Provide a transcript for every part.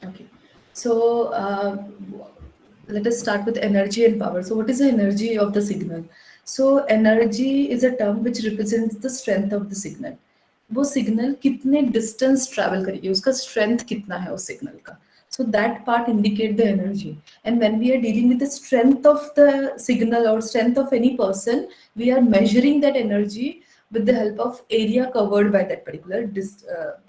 Okay. So let us start with energy and power. So what is the energy of the signal? So energy is a term which represents the strength of the signal. वो signal कितने distance travel करेगी, उसका strength कितना है उस signal का. So that part indicate the energy. And when we are dealing with the strength of the signal or strength of any person, we are measuring that energy with the help of area covered by that particular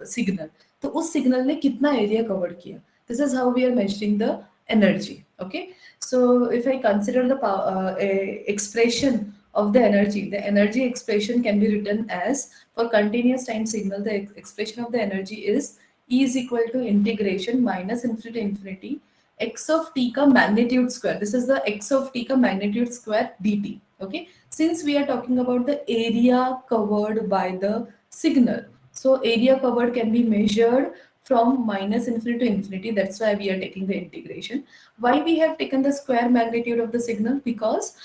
signal. तो उस signal ने कितना area cover किया, this is how we are measuring the energy. Okay, so if I consider the expression of the energy expression can be written as, for continuous time signal, the expression of the energy is E is equal to integration minus infinity to infinity x of t ka magnitude square. This is the x of t ka magnitude square dt. Okay, since we are talking about the area covered by the signal, so area covered can be measured from minus infinity to infinity. That's why we are taking the integration. Why we have taken the square magnitude of the signal? Because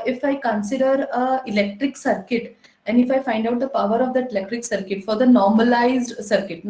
if I consider a electric circuit, and if I find out the power of that electric circuit for the normalized circuit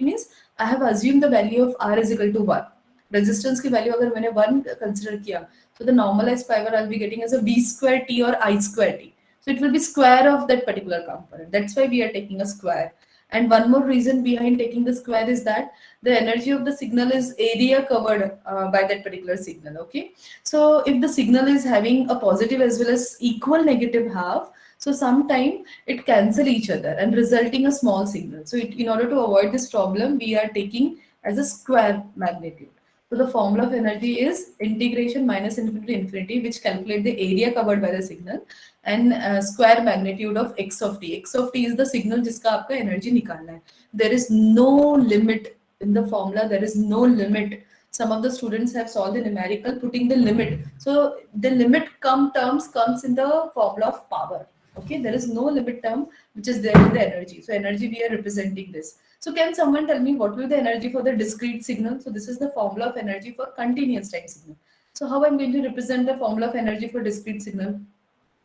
means I have assumed the value of R is equal to 1. Resistance की value अगर मैंने 1 consider किया, so the normalized power I'll be getting as a V square T or I square T. So it will be square of that particular component. That's why we are taking a square. And one more reason behind taking the square is that the energy of the signal is area covered by that particular signal. Okay, so if the signal is having a positive as well as equal negative half, so sometime it cancel each other and resulting a small signal. So in order to avoid this problem, we are taking as a square magnitude. So the formula of energy is integration minus infinity to infinity, which calculate the area covered by the signal, and square magnitude of x of t. X of t is the signal जिसका आपका energy निकालना है. There is no limit in the formula. There is no limit. Some of the students have solved the numerical putting the limit. So the limit terms comes in the formula of power. Okay, there is no limit term which is there in the energy. So energy we are representing this. So can someone tell me what will the energy for the discrete signal? So this is the formula of energy for continuous time signal. So how I'm going to represent the formula of energy for discrete signal?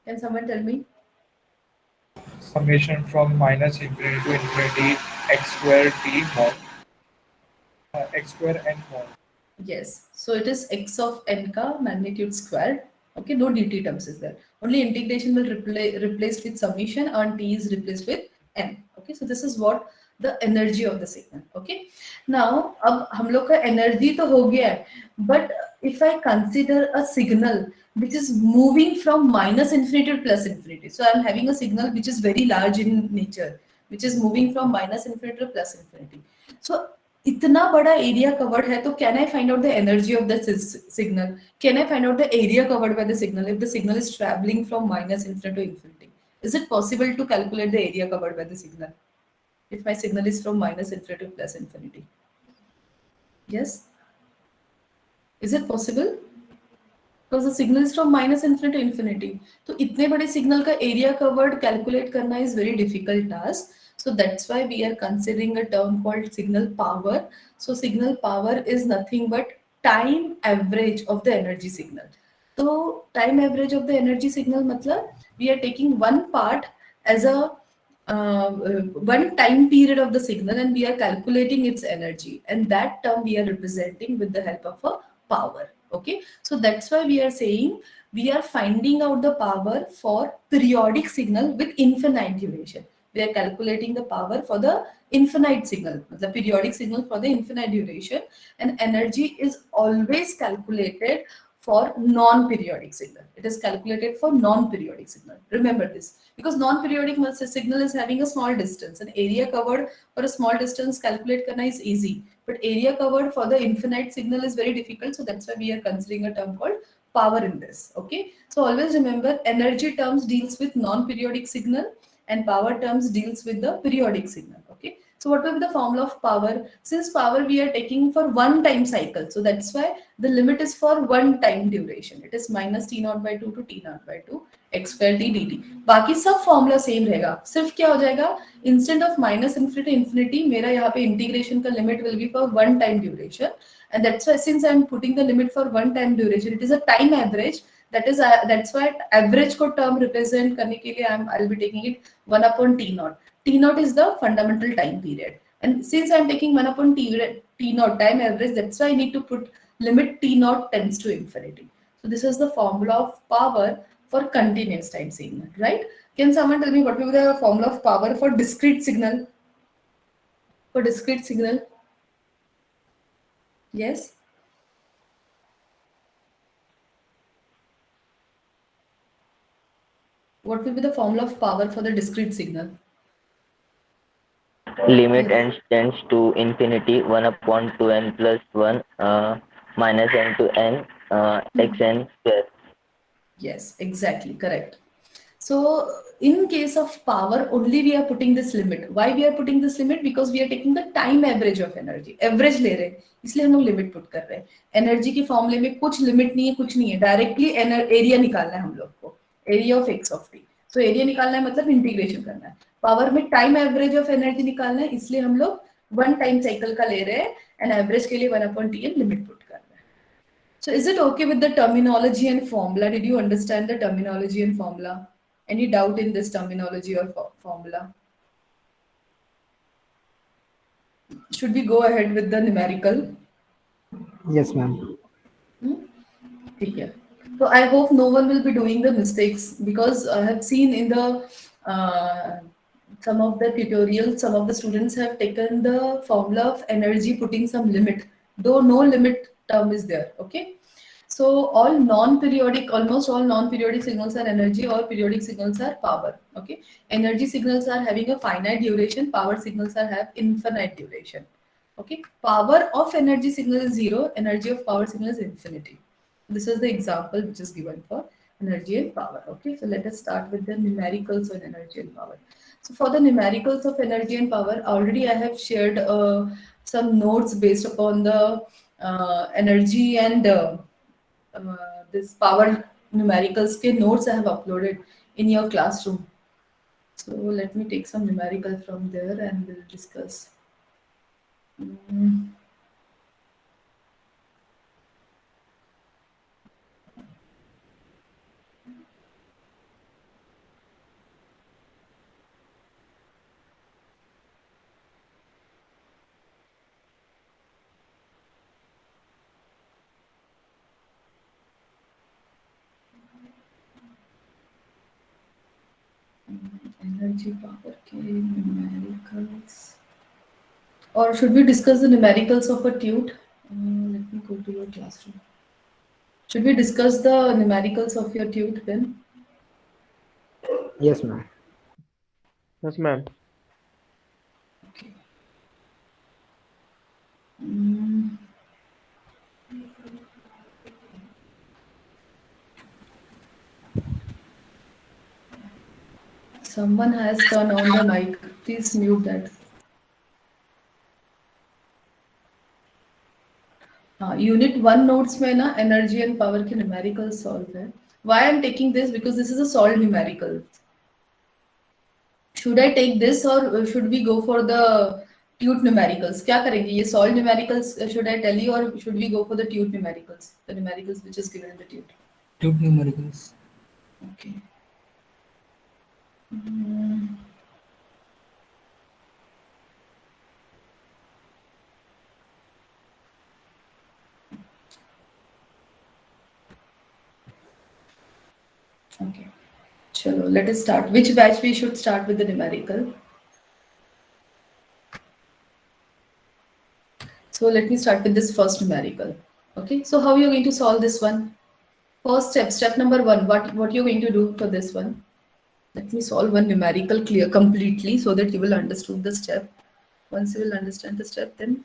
Can someone tell me? Summation from minus infinity to infinity x square t mod x square n mod. Yes. So it is x of n ka magnitude squared. Okay, no dt terms is there. Only integration will replaced with summation and t is replaced with n. Okay, so this is what the energy of the signal. Okay. Now, अब हम लोग का energy तो हो गया है, but if I consider a signal which is moving from minus infinity to plus infinity, so I'm having a signal which is very large in nature, which is moving from minus infinity to plus infinity. So इतना बड़ा area covered है, तो can I find out the energy of the signal? Can I find out the area covered by the signal if the signal is travelling from minus infinity to infinity? Is it possible to calculate the area covered by the signal if my signal is from minus infinity to plus infinity? Yes, is it possible? Because the signal is from minus infinity to infinity, तो इतने बड़े signal का area covered calculate करना is very difficult task. So that's why we are considering a term called signal power. So signal power is nothing but time average of the energy signal. So time average of the energy signal मतलब we are taking one part as a one time period of the signal and we are calculating its energy, and that term we are representing with the help of a power. Okay, so that's why we are saying we are finding out the power for periodic signal with infinite duration. We are calculating the power for the infinite signal, the periodic signal for the infinite duration, and energy is always calculated for non-periodic signal. It is calculated for non-periodic signal. Remember this, because non-periodic signal is having a small distance, and area covered for a small distance calculate karna is easy, but area covered for the infinite signal is very difficult. So that's why we are considering a term called power in this. Okay, so always remember energy terms deals with non-periodic signal and power terms deals with the periodic signal. Okay, so what will be the formula of power? Since power we are taking for one time cycle, so that's why the limit is for one time duration. It is minus t naught by 2 to t naught by 2 x square t dt. बाकी सब formula same रहेगा, सिर्फ क्या हो जाएगा, instant of minus infinity infinity मेरा यहाँ पे इंटीग्रेशन का limit will be for one time duration, and that's why since I'm putting the limit for one time duration, it is a time average. That's why average को term represent करने के लिए I'll be taking it 1 upon t naught. T naught is the fundamental time period. And since I'm taking 1 upon t naught time average, that's why I need to put limit t naught tends to infinity. So this is the formula of power for continuous time signal, right? Can someone tell me what will be the formula of power for discrete signal? For discrete signal? Yes? What will be the formula of power for the discrete signal? Limit Yes. n tends to infinity 1 upon 2n plus 1 minus n to n xn square. Yes, exactly, correct. So in case of power, only we are putting this limit. Why we are putting this limit? Because we are taking the time average of energy. Average ले रहे हैं, इसलिए हम लोग limit put कर रहे हैं. Energy के फॉर्मूले में कुछ लिमिट नहीं है, कुछ नहीं है. डायरेक्टली एरिया निकालना है हम लोग को. Area of x of T. So area निकालना है मतलब इंटीग्रेशन करना है. पावर में टाइम एवरेज ऑफ एनर्जी निकालना है, इसलिए हम लोग वन टाइम साइकिल का ले रहे हैं एंड एवरेज के लिए 1/T लिमिट पुट कर रहे हैं. So is it okay with the terminology and formula? Did you understand the terminology and formula? Any doubt in this terminology or formula? Should we go ahead with the numerical? Yes, ma'am. ठीक है. So I hope no one will be doing the mistakes, because I have seen in the some of the tutorials, some of the students have taken the formula of energy putting some limit, though no limit term is there. Okay. So all non-periodic, almost all non-periodic signals are energy, or periodic signals are power. Okay. Energy signals are having a finite duration, power signals are have infinite duration. Okay. Power of energy signal is 0, energy of power signal is infinity. This is the example which is given for energy and power. Okay, so let us start with the numericals on energy and power. So for the numericals of energy and power, already I have shared some notes based upon the energy and this power numericals ke notes I have uploaded in your classroom. So let me take some numerical from there and we'll discuss. Mm. Energy power ke numericals. Or should we discuss the numericals of a tute? Let me go to your classroom. Should we discuss the numericals of your tute then? Yes, ma'am. Yes, ma'am. Okay. Mm. Someone has turned on the mic. Please mute that. Unit 1 notes में ना energy and power के numerical solve है. Why I'm taking this? Because this is a solved numerical. Should I take this or should we go for the tute numericals? क्या करेंगे? ये solved numericals should I tell you, or should we go for the tute numericals? The numericals which is given in the tute. Tube numericals. Okay. Mm. Okay. Chalo, let us start. Which batch we should start with the numerical? So let me start with this first numerical. Okay. So how you're going to solve this one? First step, step number 1. What you're going to do for this one? Let me solve one numerical clear completely so that you will understand the step. Once you will understand the step, then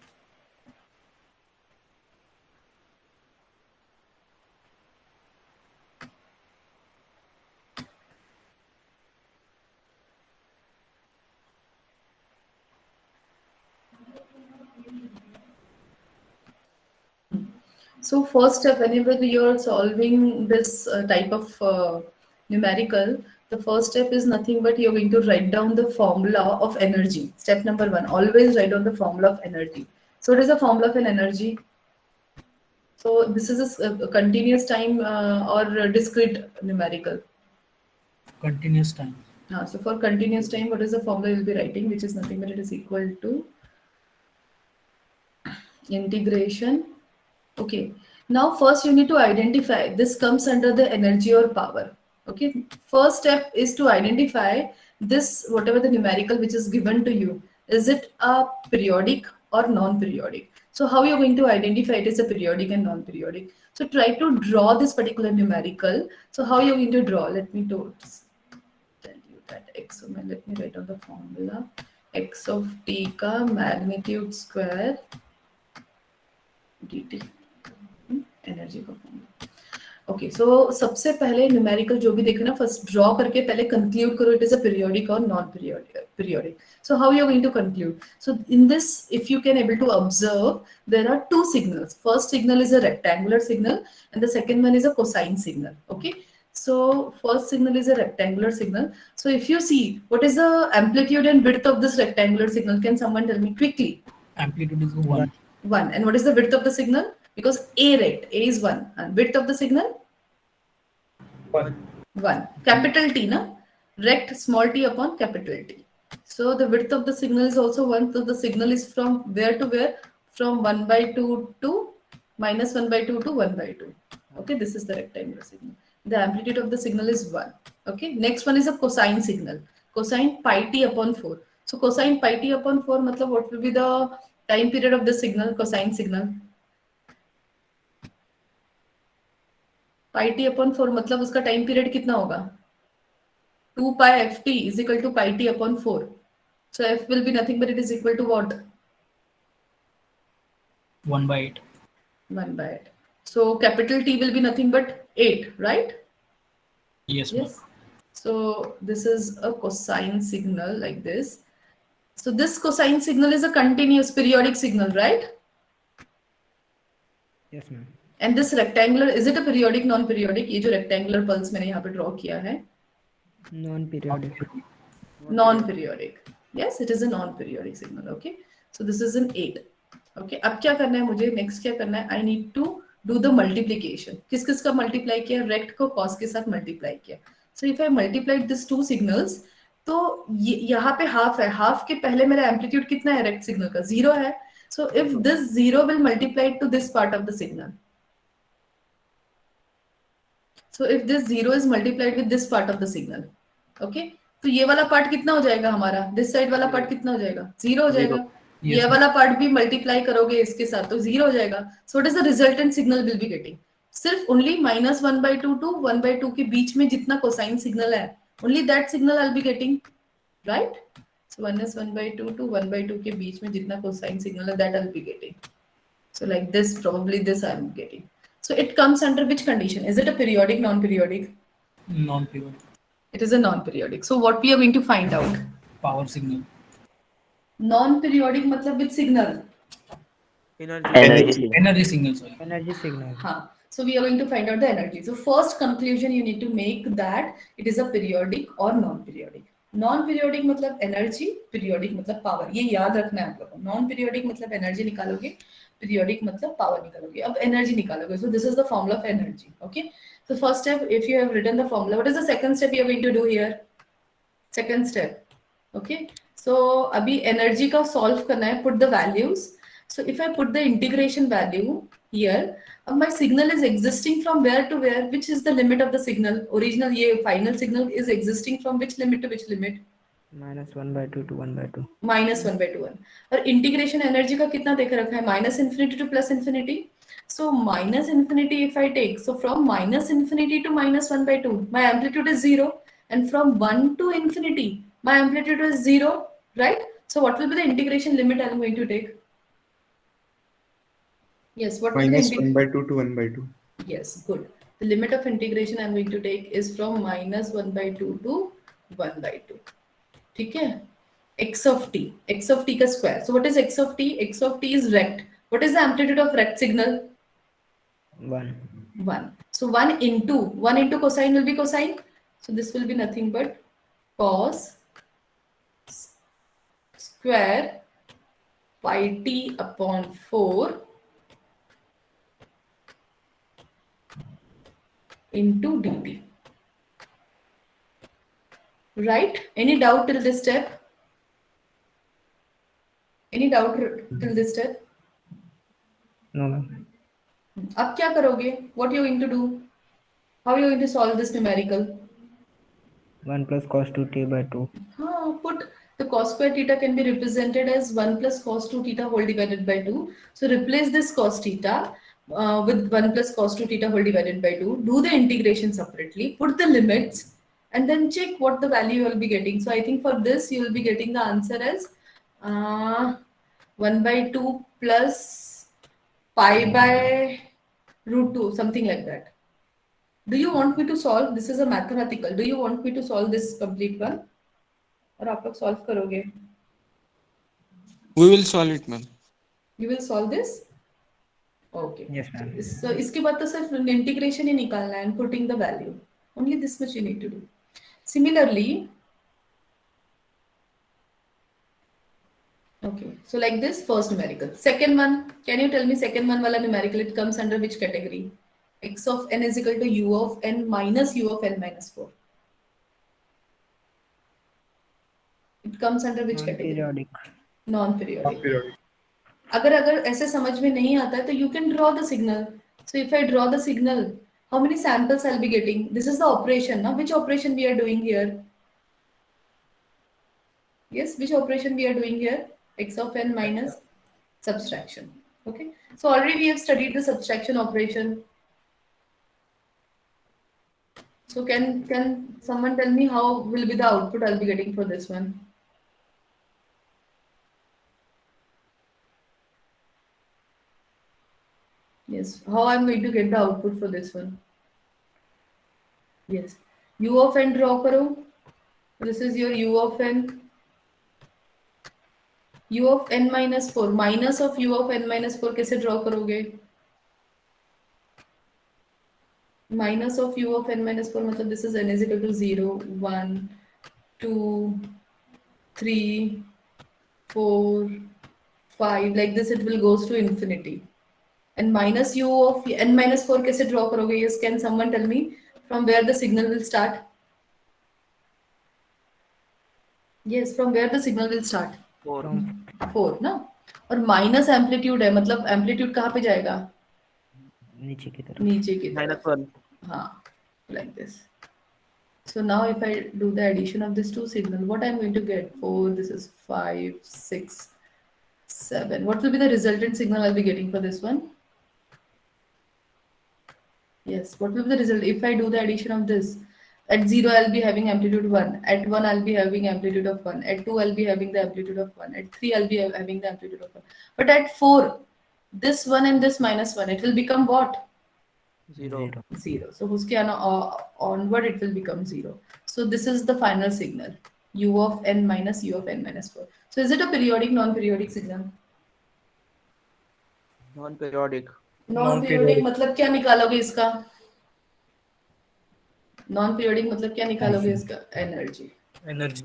so first step, whenever you're solving this type of numerical, the first step is nothing but you're going to write down the formula of energy. Step number 1, always write down the formula of energy. So what is the formula of an energy? So this is a continuous time or a discrete numerical. Continuous time. So for continuous time, what is the formula you'll be writing, which is nothing but it is equal to Integration. Okay. Now first you need to identify, this comes under the energy or power. Okay. First step is to identify this, whatever the numerical which is given to you, is it a periodic or non-periodic? So how you're going to identify it is a periodic and non-periodic? So try to draw this particular numerical. So how you're going to draw? Let me tell you that x, so let me write down the formula. X of t का magnitude square dt, energy का formula. Okay, सो सबसे पहले numerical जो भी देखना first draw करके पहले conclude करो इट इज अ पीरियोडिक और non periodic. So how you are going to conclude? So in this if you can able to observe there are two signals. First signal is a rectangular signal and the second one is a cosine signal. Okay, so first signal is a rectangular signal. So if you see, what is the amplitude and width of this rectangular signal? Can someone tell me quickly? Amplitude is 1. 1. And what is the width of the signal? Because A is 1 and width of the signal 1. 1. Capital T, na? Rect small t upon capital T. So the width of the signal is also 1. So the signal is from where to where? From 1 by 2 to minus 1 by 2 to 1 by 2. Okay, this is the rectangular signal. The amplitude of the signal is 1. Okay, next one is a cosine signal. Cosine pi t upon 4. So cosine pi t upon 4, matlab what will be the time period of the signal, cosine signal? Pi t upon 4 मतलब उसका time period कितना होगा? 2 pi ft is equal to pi t upon 4. So f will be nothing but it is equal to what? 1 by 8. 1 by 8. So capital T will be nothing but 8, right? Yes, ma'am. Yes. So this is a cosine signal like this. So this cosine signal is a continuous periodic signal, right? Yes, ma'am. And this rectangular, is it a periodic, non-periodic? ये जो rectangular pulse मैंने यहाँ पे draw किया है, Non-periodic. non-periodic. Yes, it is a non-periodic signal. Okay. So this is an 8. Okay. अब क्या करना है मुझे? Next क्या करना है? I need to do the multiplication. किस किस का multiply किया? Rect को cos के साथ multiply किया. So if I multiplied these two signals, तो यहाँ पे half है. Half के पहले मेरा amplitude कितना है rect signal का? 0 है. So if this 0 will multiply to this part of the signal. So if this 0 is multiplied with this part of the signal, okay, तो ये वाला पार्ट कितना हो जाएगा हमारा? दिस साइड वाला पार्ट कितना हो जाएगा? 0 हो जाएगा. Yes, ये वाला पार्ट भी मल्टीप्लाई करोगे इसके साथ तो 0 हो जाएगा. So what is the resultant signal will be getting? सिर्फ only minus 1 by 2 to 1 by 2 के बीच में जितना कोसाइन सिग्नल है, only that signal I will be getting, right? So minus 1 by 2 to 1 by 2 के बीच में जितना कोसाइन सिग्नल है that I will be getting. So like this, probably this I am getting. So it comes under which condition? Is it a periodic, non-periodic? non-periodic. It is a non-periodic. So what we are going to find out? Power signal. Non-periodic मतलब which signal? Energy signal. Energy signal, sorry. Energy signal. हाँ. So we are going to find out the energy. So first conclusion you need to make that it is a periodic or non-periodic. Non-periodic मतलब energy, periodic मतलब power. ये याद रखना है आप लोगों को. Non-periodic मतलब energy निकालोगे, periodic मतलब power निकालोगे. अब energy निकालोगे. So this is the formula of energy. Okay. So first step, if you have written the formula, what is the second step you are going to do here? Second step. Okay. So अभी energy का solve करना है. Put the values. So if I put the integration value here, my signal is existing from where to where? Which is the limit of the signal? Original ये final signal is existing from which limit to which limit? Minus 1 by 2 to 1 by 2. Minus 1 by 2 1. और integration energy का कितना देख रखा है? Minus infinity to plus infinity. So minus infinity if I take, so from minus infinity to minus 1 by 2, my amplitude is 0. And from 1 to infinity, my amplitude is 0, right? So what will be the integration limit I am going to take? Yes, what will be Minus the 1 by 2 to 1 by 2. Yes, good. The limit of integration I am going to take is from minus 1 by 2 to 1 by 2. ठीक है? X of t का square. So what is x of t? X of t is rect. What is the amplitude of rect signal? 1. 1. So 1 into cosine will be cosine. So this will be nothing but cos square pi t upon 4 into dt. Right? Any doubt till this step? Any doubt till this step? No, ma'am. अब क्या करोगे? What you going to do? How you going to solve this numerical? 1 plus cos 2t by 2. Put the cos square theta can be represented as 1 plus cos 2 theta whole divided by 2. So replace this cos theta with 1 plus cos 2 theta whole divided by 2. Do the integration separately. Put the limits and then check what the value you will be getting. So I think for this you will be getting the answer as 1 by 2 plus pi by root 2, something like that. Do you want me to solve? This is a mathematical. Do you want me to solve this complete one? और आप लोग solve करोगे? We will solve it, ma'am. You will solve this? Okay. Yes, ma'am. So इसके बाद तो सिर्फ integration ही निकालना है and putting the value. Only this much you need to do. Similarly, okay. So like this first numerical. Second one, can you tell me second one वाला numerical it comes under which category? X of n is equal to u of n minus u of n minus 4. It comes under which category? Non-periodic. Non-periodic. Periodic. अगर ऐसे समझ में नहीं आता है तो you can draw the signal. So if I draw the signal, how many samples I'll be getting? This is the operation. Now, which operation we are doing here? Yes, which operation we are doing here? X of n minus subtraction. Okay. So already we have studied the subtraction operation. So can someone tell me how will be the output I'll be getting for this one? Yes, how I'm going to get the output for this one? Yes, u of n draw karo. This is your u of n. U of n minus 4. Minus of u of n minus 4 कैसे draw करोगे? Minus of u of n minus 4 मतलब this is n is equal to 0, 1, 2, 3, 4, 5. Like this it will goes to infinity. And minus u of n minus 4 कैसे draw करोगे? Yes, can someone tell me from where the signal will start? Yes, from where the signal will start? From 4 ना? और minus amplitude है मतलब amplitude कहाँ पे जाएगा? नीचे की तरफ. नीचे की तरफ. हाँ, like this. So now if I do the addition of these two signals, what I'm going to get? 4, this is 5, 6, 7. What will be the resultant signal I'll be getting for this one? Yes, what will be the result? If I do the addition of this, at 0 I'll be having amplitude 1, at 1 I'll be having amplitude of 1, at 2 I'll be having the amplitude of 1, at 3 I'll be having the amplitude of 1. But at 4, this 1 and this minus 1, it will become what? 0. 0. So उसके onward it will become 0. So this is the final signal, u of n minus u of n minus 4. So is it a periodic, non-periodic signal? Non-periodic. Non-periodic मतलब क्या निकालोगे इसका? Non-periodic मतलब क्या निकालोगे इसका? Energy. Energy.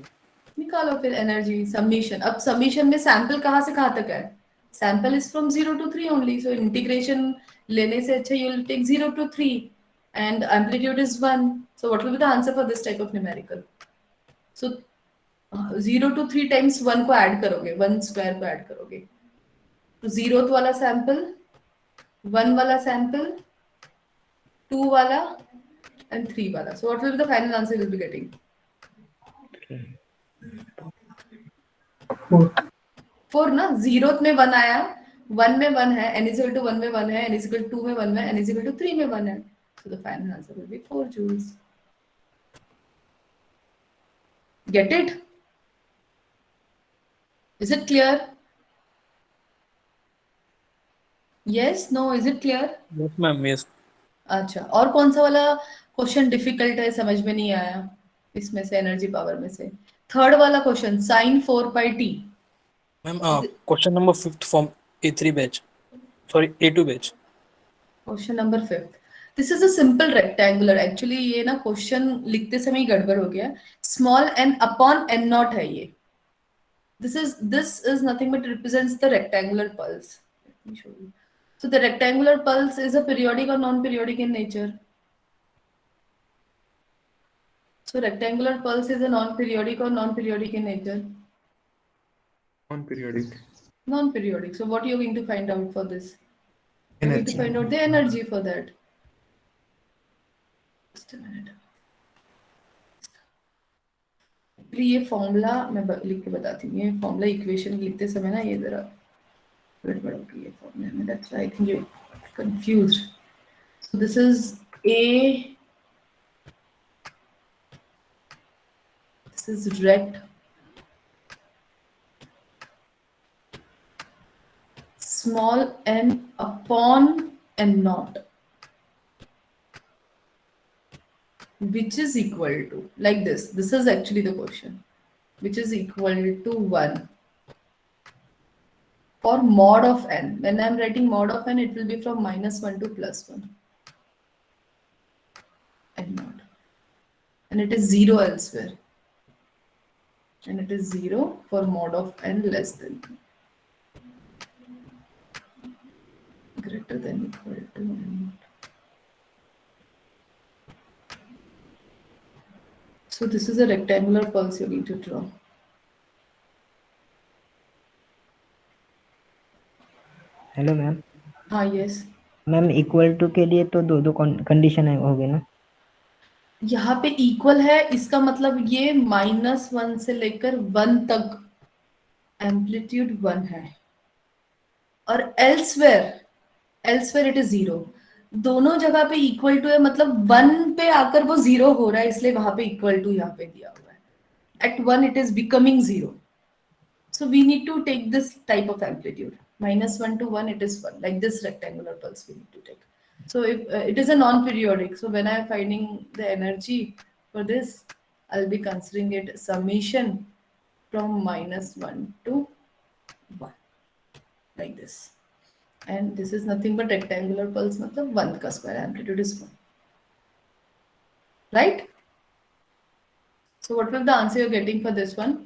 निकालो फिर energy summation. अब summation में sample कहाँ से कहाँ तक है? Sample is from 0 to 3 only. So integration लेने से अच्छा you will take 0 to 3 and amplitude is 1. So what will be the answer for this type of numerical? So 0 to 3 times 1 को add करोगे, 1 square को add करोगे. तो 0th वाला sample, 1 वाला sample, 2 वाला and 3 वाला. So what will be the final answer you will be getting? 4 ना, 0th में 1 आया, 1 में 1 है, n is equal to 1 में 1 है, n is equal to 2 में 1 है, n is equal to 3 में 1 है. So the final answer will be 4 joules. Get it? Is it clear? Yes, no, is it clear? Yes, ma'am. Yes. अच्छा, और कौन सा वाला क्वेश्चन डिफिकल्ट है, समझ में नहीं आया इसमें से, एनर्जी पावर में से? थर्ड वाला question, sin 4 pi t. Ma'am, question number 5th from A3 batch. Sorry, A2 batch. Question number 5th. This is a simple rectangular. Actually ये ना क्वेश्चन लिखते समय ही गड़बड़ हो गया. Small n upon n not है ये. This is nothing but represents the rectangular pulse. Let me show you. So the rectangular pulse is a periodic or non-periodic in nature? So rectangular pulse is a non-periodic or non-periodic in nature? Non-periodic. Non-periodic. So what are you going to find out for this? We need to find out the energy for that. Just a minute. ये formula मैं लिख के बताती हूँ. ये formula equation लिखते समय ना ये जरा गड़बड़ हो गई है फॉर्मूले में. That's why I think you're confused. So this is A. This is rect. Small n upon n naught, which is equal to, like this. This is actually the question. Which is equal to 1 for mod of n. When I'm writing mod of n, it will be from -1 to +1 n naught. And it is 0 elsewhere. And it is 0 for mod of n less than greater than equal to n naught. So this is a rectangular pulse you need to draw. Hello ma'am. हाँ, yes. Ma'am equal to के लिए तो दो condition हो गए ना. यहाँ पे इक्वल है, इसका मतलब ये -1 से लेकर 1 तक एम्पलीट्यूड 1 है, और एल्सवेयर इट इज 0. दोनों जगह पे इक्वल टू है, मतलब 1 पे आकर वो 0 हो रहा है, इसलिए वहां पे इक्वल टू यहाँ पे दिया हुआ है. At 1 it is becoming 0. So we need to take this type of amplitude. -1 to 1 it is 1. Like this rectangular pulse we need to take. So if it is a non-periodic, so when I am finding the energy for this, I'll be considering it summation from -1 to 1. Like this. And this is nothing but rectangular pulse, matlab 1 ka square amplitude is 1. Right? So what will the answer you're getting for this one?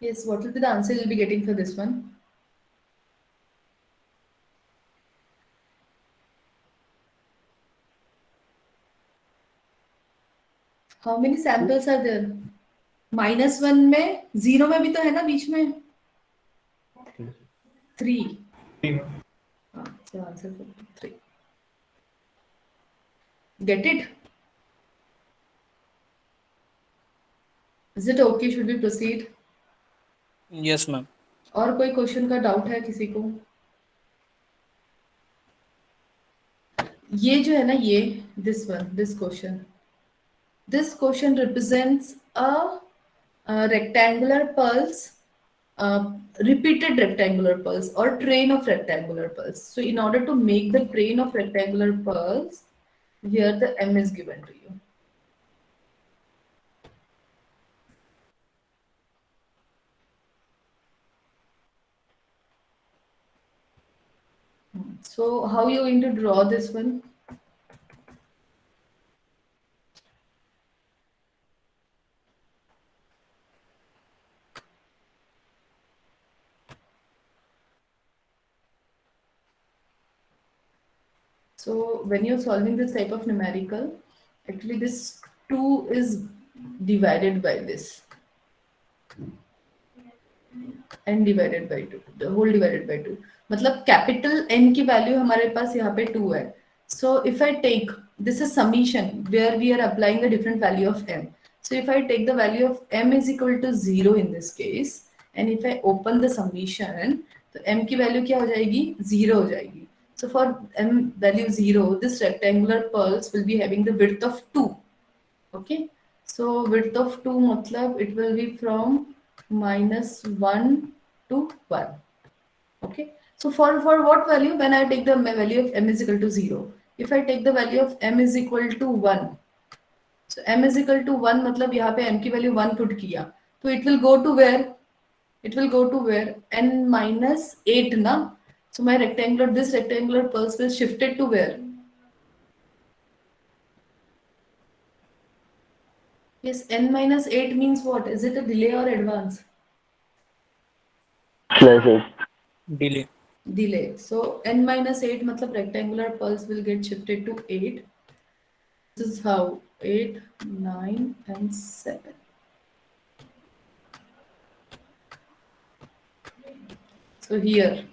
Yes, what will be the answer you'll be getting for this one? How many samples are there? -1 में, 0 में भी तो है ना बीच में? 3. So answer for 3. Get it? Is it okay? Should we proceed? Yes, ma'am. और कोई question का डाउट है किसी को? ये जो है ना, ये this question represents a rectangular pulse, repeated rectangular pulse or train of rectangular pulse. So in order to make the train of rectangular pulse, here the m is given to you. So how you going to draw this one? So when you're solving this type of numerical, actually this 2 is divided by this. n divided by 2, the whole divided by 2. मतलब capital N की value हमारे पास यहाँ पे 2 है. So if I take, this is summation where we are applying a different value of m. So if I take the value of m is equal to 0 in this case, and if I open the summation, तो m की value क्या हो जाएगी? 0 हो जाएगी. So for m value 0, this rectangular pulse will be having the width of 2. Okay. So width of 2 मतलब it will be from -1 to 1. Okay. So for what value? When I take the value of m is equal to 0. If I take the value of m is equal to 1. So m is equal to 1 मतलब यहाँ पे m की value 1 put किया. तो it will go to where? It will go to where? n minus 8 ना? So my this rectangular pulse will shift it to where? Yes, n minus 8 means what? Is it a delay or advance? +8. Delay. Delay. So n minus 8 matlab rectangular pulse will get shifted to 8. This is how 8, 9 and 7. So here,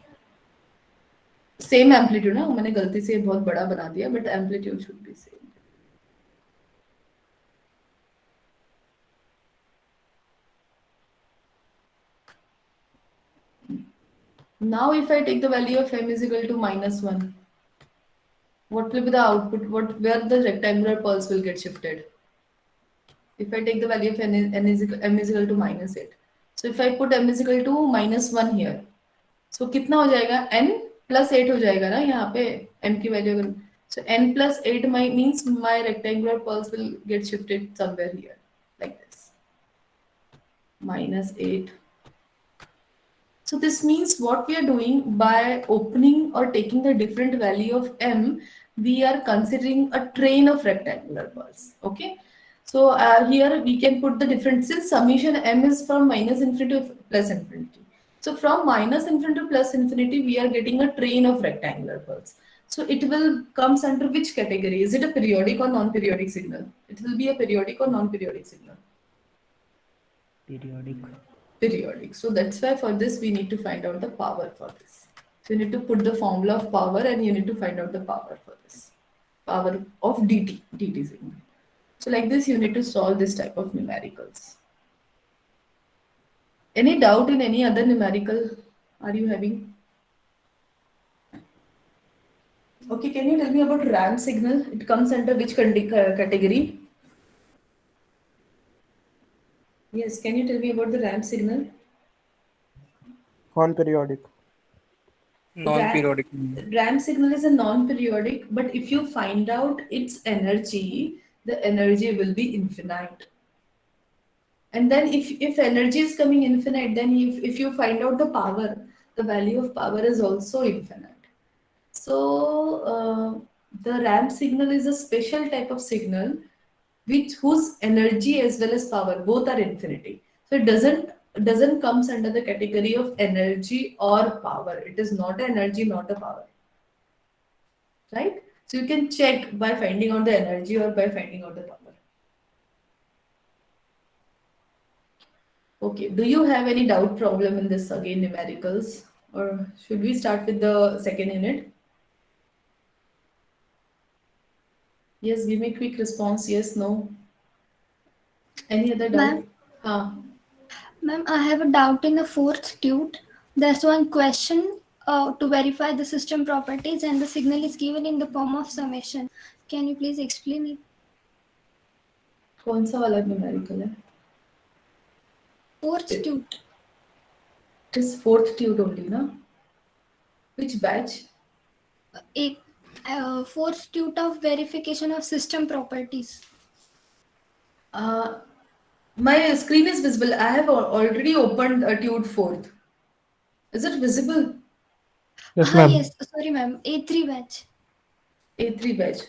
same amplitude ना, मैंने गलती से बहुत बड़ा बना दिया, but amplitude should be same. Now if I take the value of m is equal to -1, what will be the output? Where the rectangular pulse will get shifted? If I take the value of m is equal to -8. So if I put m is equal to -1 here, so कितना हो जाएगा? n plus 8 हो जाएगा ना यहाँ पे m की value अगर, so n plus 8 means my rectangular pulse will get shifted somewhere here like this, -8. So this means what we are doing by opening or taking the different value of m, we are considering a train of rectangular pulse. Okay. So here we can put the difference, since summation m is from -infinity to +infinity. So from -infinity to +infinity, we are getting a train of rectangular pulse. So it will comes under which category? Is it a periodic or non-periodic signal? It will be a periodic or non-periodic signal? Periodic. Periodic. So that's why for this we need to find out the power for this. So you need to put the formula of power and you need to find out the power for this. Power of dt signal. So like this you need to solve this type of numericals. Any doubt in any other numerical are you having? Okay, can you tell me about ramp signal? It comes under which category? Yes, can you tell me about the ramp signal? Non-periodic. Non-periodic. Ramp signal is a non-periodic, but if you find out its energy, the energy will be infinite. And then if energy is coming infinite, then if you find out the power, the value of power is also infinite. So the ramp signal is a special type of signal whose energy as well as power both are infinity. So it doesn't comes under the category of energy or power. It is not an energy, not a power. Right? So you can check by finding out the energy or by finding out the power. Okay, do you have any doubt problem in this again numericals, or should we start with the second unit? Yes, give me a quick response. Yes, no. Any other doubt? Ma'am? Ma'am, I have a doubt in the fourth tute. There's one question to verify the system properties and the signal is given in the form of summation. Can you please explain it? कौन सा वाला numerical है? Fourth tute. It is fourth tute only, na? Which batch? Fourth tute of verification of system properties. My screen is visible. I have already opened a tute fourth. Is it visible? Yes, ma'am. Yes, sorry ma'am. A3 batch. A3 batch.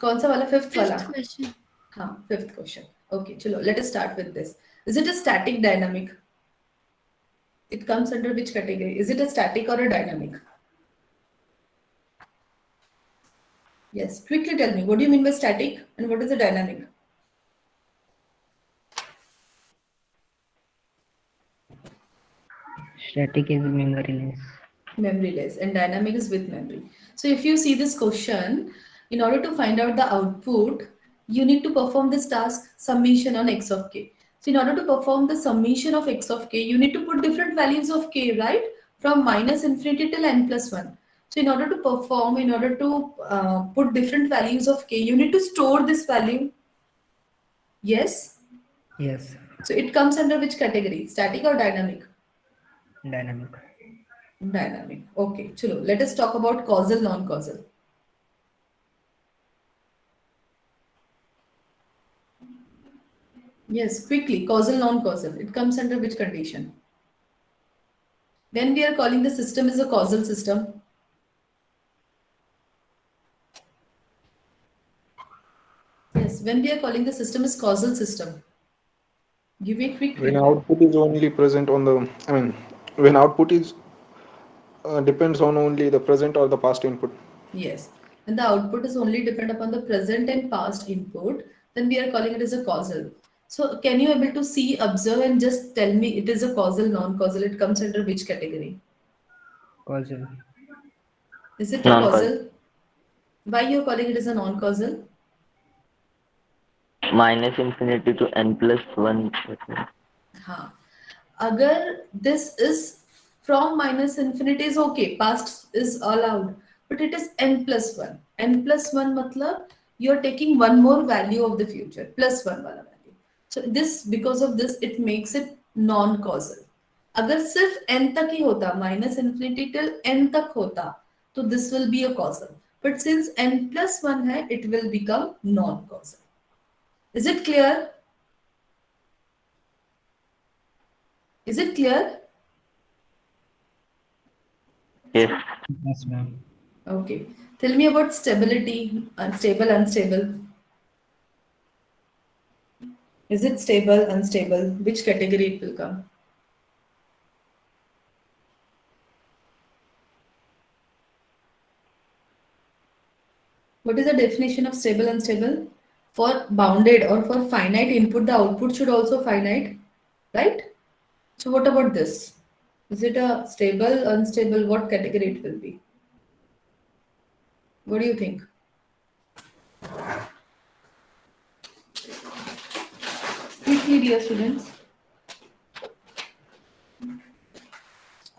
कौन सा वाला? Fifth वाला? Fifth question. हाँ, fifth question. Okay, chalo, let us start with this. Is it a static dynamic? It comes under which category? Is it a static or a dynamic? Yes, quickly tell me, what do you mean by static and what is the dynamic? Static is memoryless. Memoryless, and dynamic is with memory. So if you see this question, in order to find out the output, you need to perform this task summation on x of k. So in order to perform the summation of x of k, you need to put different values of k, right? From -infinity till n+1. So in order to put different values of k, you need to store this value. Yes? Yes. So it comes under which category? Static or dynamic? Dynamic. Dynamic. Okay, chalo. Let us talk about causal, non-causal. Yes, quickly. Causal, non-causal. It comes under which condition? When we are calling the system is a causal system. Yes, when we are calling the system is causal system. Give me a quick When recap. output is only present on the, when output is depends on only the present or the past input. Yes, and the output is only depend upon the present and past input, then we are calling it as a causal. So can you able to see, observe, and just tell me it is a causal, non-causal? It comes under which category? causal. Is it a Non-causal. causal? Why you're calling it as a non-causal? Minus infinity to n plus 1. हाँ, अगर this is from minus infinity is okay, past is allowed, but it is n plus 1. N plus 1 मतलब you're taking one more value of the future, plus 1 वाला value. So this, because of this, it makes it non-causal. अगर सिर्फ n तक ही होता, minus infinity till n तक होता, तो this will be a causal. But since n plus 1 है, it will become non-causal. Is it clear? Is it clear? Yes. Yes, ma'am. Okay. Tell me about stability, unstable, unstable. Is it stable, unstable? Which category it will come? What is the definition of stable, unstable? For bounded or for finite input, the output should also finite, right? So what about this? Is it a stable, unstable? What category it will be? What do you think? Quickly, dear students.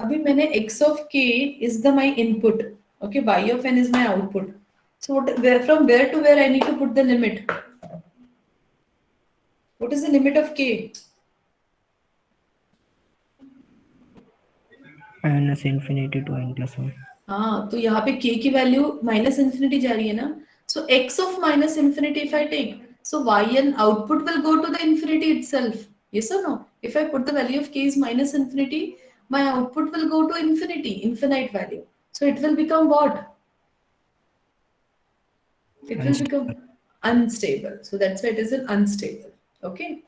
अभी मैंने x of k is the my input. Okay, y of n is my output. So from where to where I need to put the limit? What is the limit of k? Minus infinity to n plus 1. हाँ, तो यहाँ पे k की value minus infinity जा रही है ना. So x of minus infinity if I take, so yn output will go to the infinity itself. Yes or no? If I put the value of k is minus infinity, my output will go to infinity, infinite value. So it will become what? It will become unstable. So that's why it is an unstable. Okay.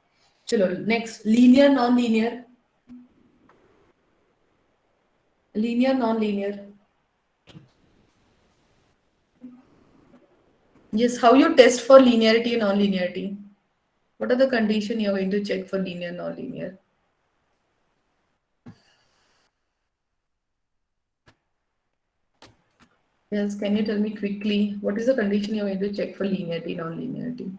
Chalo, next, linear, non-linear. Linear, non-linear. Yes, how you test for linearity and non-linearity? What are the conditions you're going to check for linear, non-linear? Yes, can you tell me quickly, what is the condition you're going to check for linearity, non-linearity?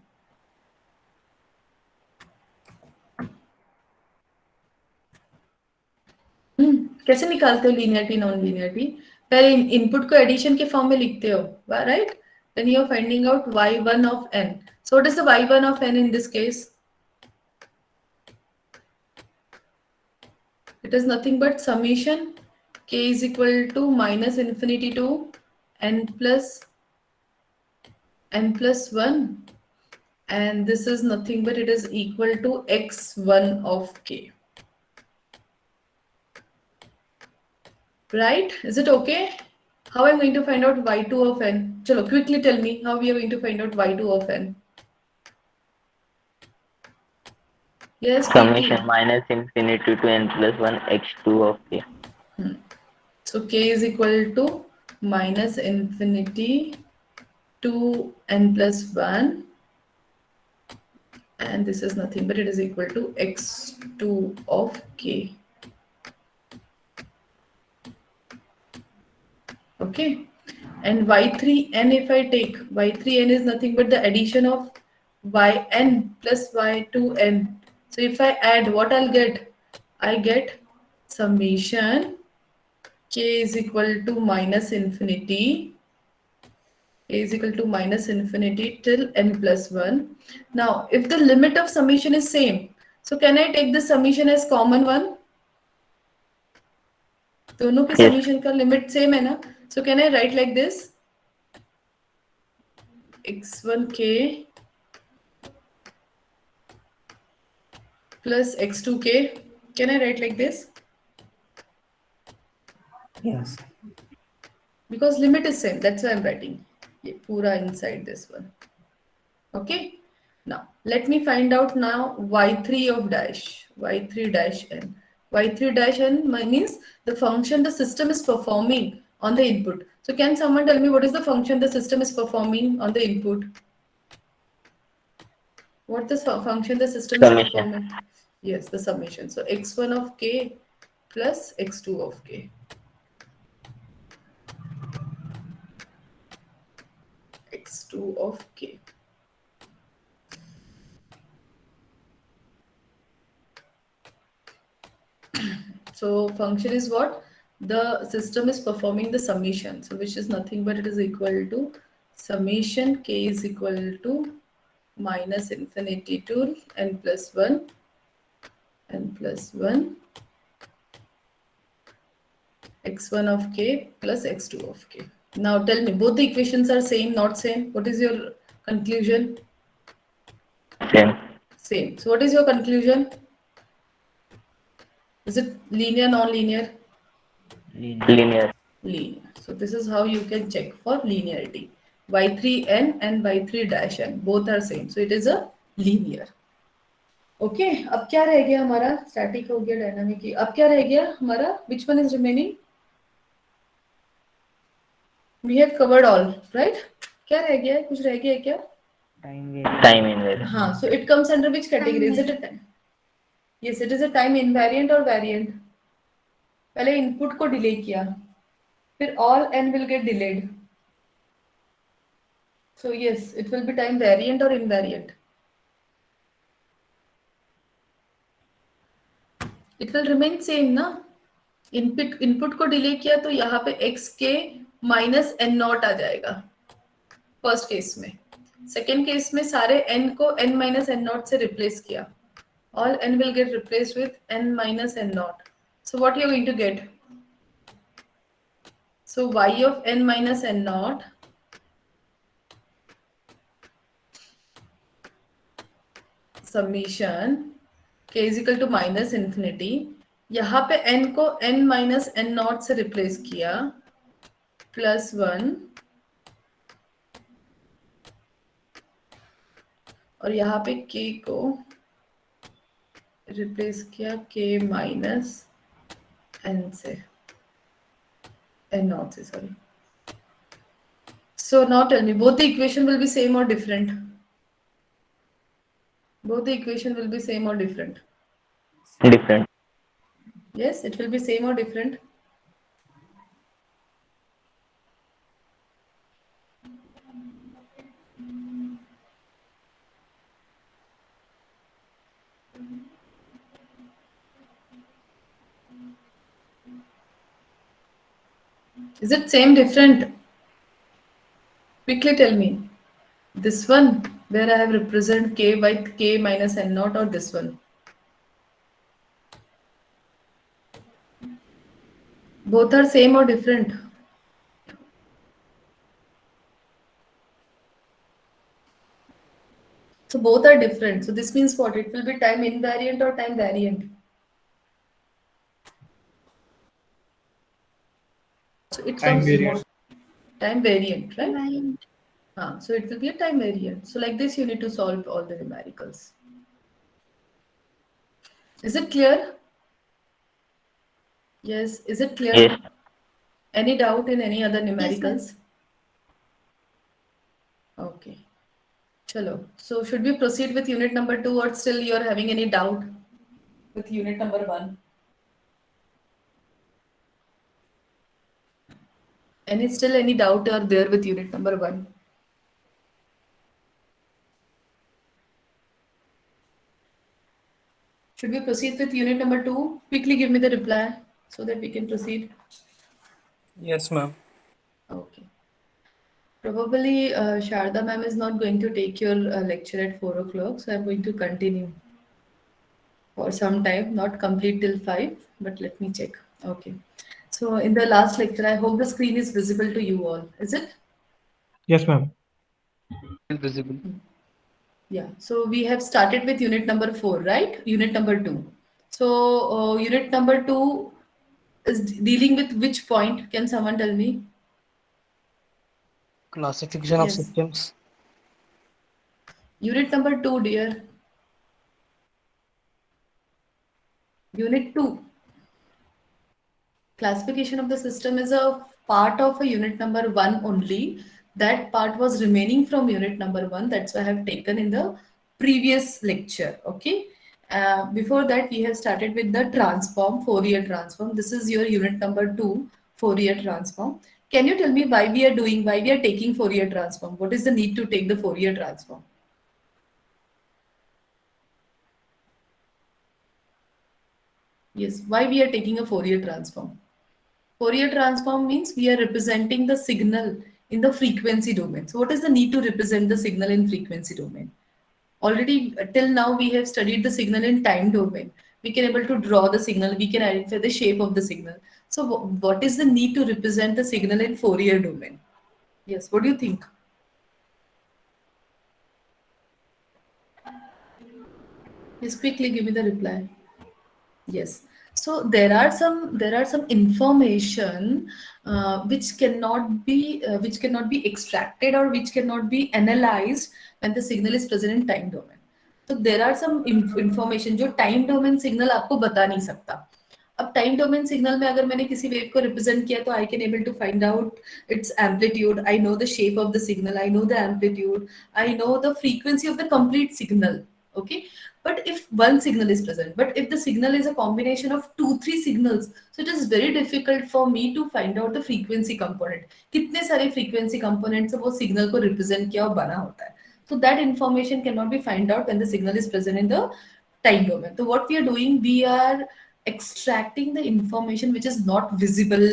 कैसे निकालते हो linearity, non-linearity? पहले input को addition के form में लिखते हो, right? Then you are finding out y1 of n. So what is the y1 of n in this case? It is nothing but summation k is equal to minus infinity to n plus 1, and this is nothing but it is equal to x1 of k. Right? Is it okay? How I'm going to find out y2 of n? Chalo, quickly tell me how we are going to find out y2 of n. Yes, quickly. Summation minus infinity to n plus 1 x2 of k. So k is equal to minus infinity to n plus 1, and this is nothing but it is equal to x2 of k. Okay, and y3n, if I take y3n is nothing but the addition of yn plus y2n. So if I add, what I'll get? I get summation k is equal to minus infinity. K is equal to minus infinity till n plus 1. Now, if the limit of summation is same, so can I take the summation as common one? दोनों के summation का limit same है ना? So can I write like this? x1k plus x2k. Can I write like this? Yes. Because limit is same, that's why I'm writing ये पूरा inside this one. Okay, now let me find out now y3 of dash, y3 dash n. y3 dash n means the function the system is performing on the input. So can someone tell me what is the function the system is performing on the input? What the function the system is Summation. performing? Yes, the summation. So x1 of k plus x2 of k. x2 of k. So function is what? The system is performing the summation. So which is nothing but it is equal to summation k is equal to minus infinity to n plus 1 x1 of k plus x2 of k. Now tell me, both the equations are same, not same? What is your conclusion? Same. Same. So what is your conclusion? Is it linear, non-linear? Linear. Linear. So this is how you can check for linearity. y3n and y3-n both are same. So it is a linear. Okay अब क्या रह गया हमारा static हो गया dynamic अब क्या रह गया हमारा which one is remaining we have covered all right क्या रह गया है कुछ रह गया है क्या Time invariant. हाँ so it comes under which category is it a time yes it is a time invariant or variant पहले इनपुट को डिले किया फिर all n will get delayed so yes it will be time variant or invariant it will remain same ना input को delay किया तो यहाँ पे x के माइनस एन नॉट आ जाएगा फर्स्ट केस में सेकेंड केस में सारे n को n माइनस एन नॉट से रिप्लेस किया all n will get replaced with n minus n naught so what you are going to get so y of n minus n naught summation k is equal to minus infinity यहाँ पे n को n minus n naught से replace किया plus 1 और यहाँ पे k को replace किया k माइनस n से n नॉट से sorry so now tell me both the equation will be same or different both the equation will be same or different Different. yes it will be same or different is it same different quickly tell me this one where I have represent k by k minus n naught or this one both are same or different so both are different so this means what it will be time invariant or time variant so it Time comes variant. time variant right Variant. so it will be a time variant so like this you need to solve all the numericals is it clear yes is it clear Yes. any doubt in any other numericals okay chalo so should we proceed with unit number 2 or still you are having any doubt with unit number 1 any doubt are there with unit number 1 should we proceed with unit number 2 quickly give me the reply so that we can proceed Yes, ma'am. okay probably Sharda ma'am is not going to take your lecture at 4 o'clock so I'm going to continue for some time not complete till 5 but let me check okay so in the last lecture I hope the screen is visible to you all is it Yes, ma'am. Invisible. yeah so we have started with unit number 4 right unit number 2 so unit number 2 is dealing with which point can someone tell me Classification of Yes. systems. unit number 2 dear unit 2 classification of the system is a part of a unit number 1 only that part was remaining from unit number 1 that's why I have taken in the previous lecture. Okay. Before that, we have started with the transform, Fourier transform. This is your unit number 2, Fourier transform. Can you tell me why we are taking Fourier transform? What is the need to take the Fourier transform? Yes, why we are taking a Fourier transform? Fourier transform means we are representing the signal in the frequency domain. So what is the need to represent the signal in frequency domain? Already till now we have studied the signal in time domain. We can able to draw the signal, we can identify the shape of the signal. So what is the need to represent the signal in Fourier domain? Yes, what do you think? Yes, quickly give me the reply. Yes. So there are some information which cannot be extracted or which cannot be analyzed when the signal is present in time domain. तो there are some information जो time domain signal आपको बता नहीं सकता. अब time domain signal में अगर मैंने किसी वेव को रिप्रेजेंट किया तो I can able to find out its amplitude, I know the shape of the signal, I know the amplitude, I know the frequency of the complete signal. Okay, but if one signal is present, but if the signal is a combination of 2-3 signals, so it is very difficult for me to find out the frequency component. कितने सारे frequency components वो signal को represent किया और बना होता है. So that information cannot be found out when the signal is present in the time domain. So what we are doing, we are extracting the information which is not visible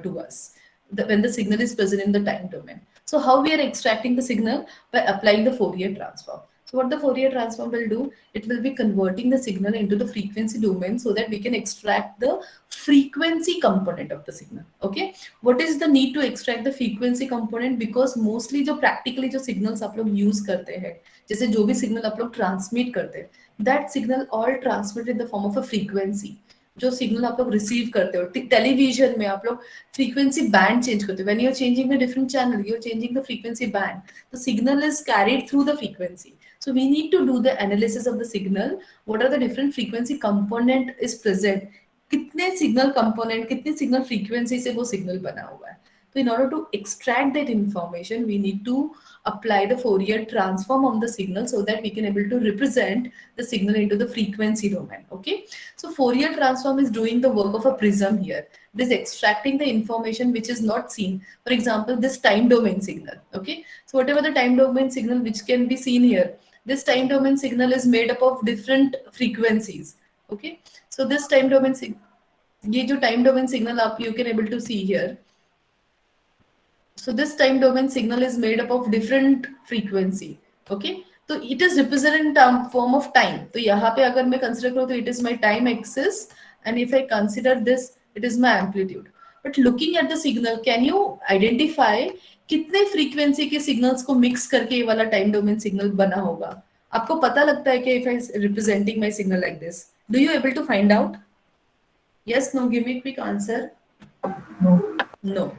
to us when the signal is present in the time domain. So how we are extracting the signal? By applying the Fourier transform. So what the Fourier transform will do, it will be converting the signal into the frequency domain so that we can extract the frequency component of the signal. Okay, what is the need to extract the frequency component? Because mostly जो practically जो signals आप लोग use करते हैं, जैसे जो भी signal आप लोग transmit करते हैं, that signal all transmit in the form of a frequency. जो सिग्नल आप लोग रिसीव करते हो टेलीविजन में, आप लोग फ्रीक्वेंसी बैंड चेंज करते हो. When you are changing the different channel, you are changing the frequency band, the signal is carried through the frequency. So we need to do the analysis of the signal. What are the different frequency component is present? कितने signal component, कितने signal frequency से वो signal बना हुआ है. So in order to extract that information, we need to apply the Fourier transform on the signal so that we can able to represent the signal into the frequency domain. Okay. So Fourier transform is doing the work of a prism here. It is extracting the information which is not seen. For example, this time domain signal. Okay. So whatever the time domain signal which can be seen here, this time domain signal is made up of different frequencies. Okay. So this time domain ये जो time domain signal आप you can able to see here. So this time domain signal is made up of different frequency. Okay. So it is represented in form of time. तो यहाँ पे अगर मैं consider करूँ तो it is my time axis, and if I consider this, it is my amplitude. But looking at the signal, can you identify कितने frequency के signals को मिक्स करके ये वाला टाइम डोमेन सिग्नल बना होगा? आपको पता लगता है कि if I is representing my signal like this, do you able to find out? Yes, no, give me a quick answer. No.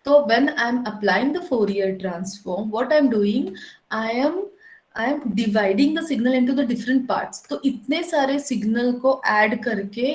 So when I'm applying the Fourier transform, what I'm doing, I am dividing the signal into the different parts. तो इतने सारे signal को add करके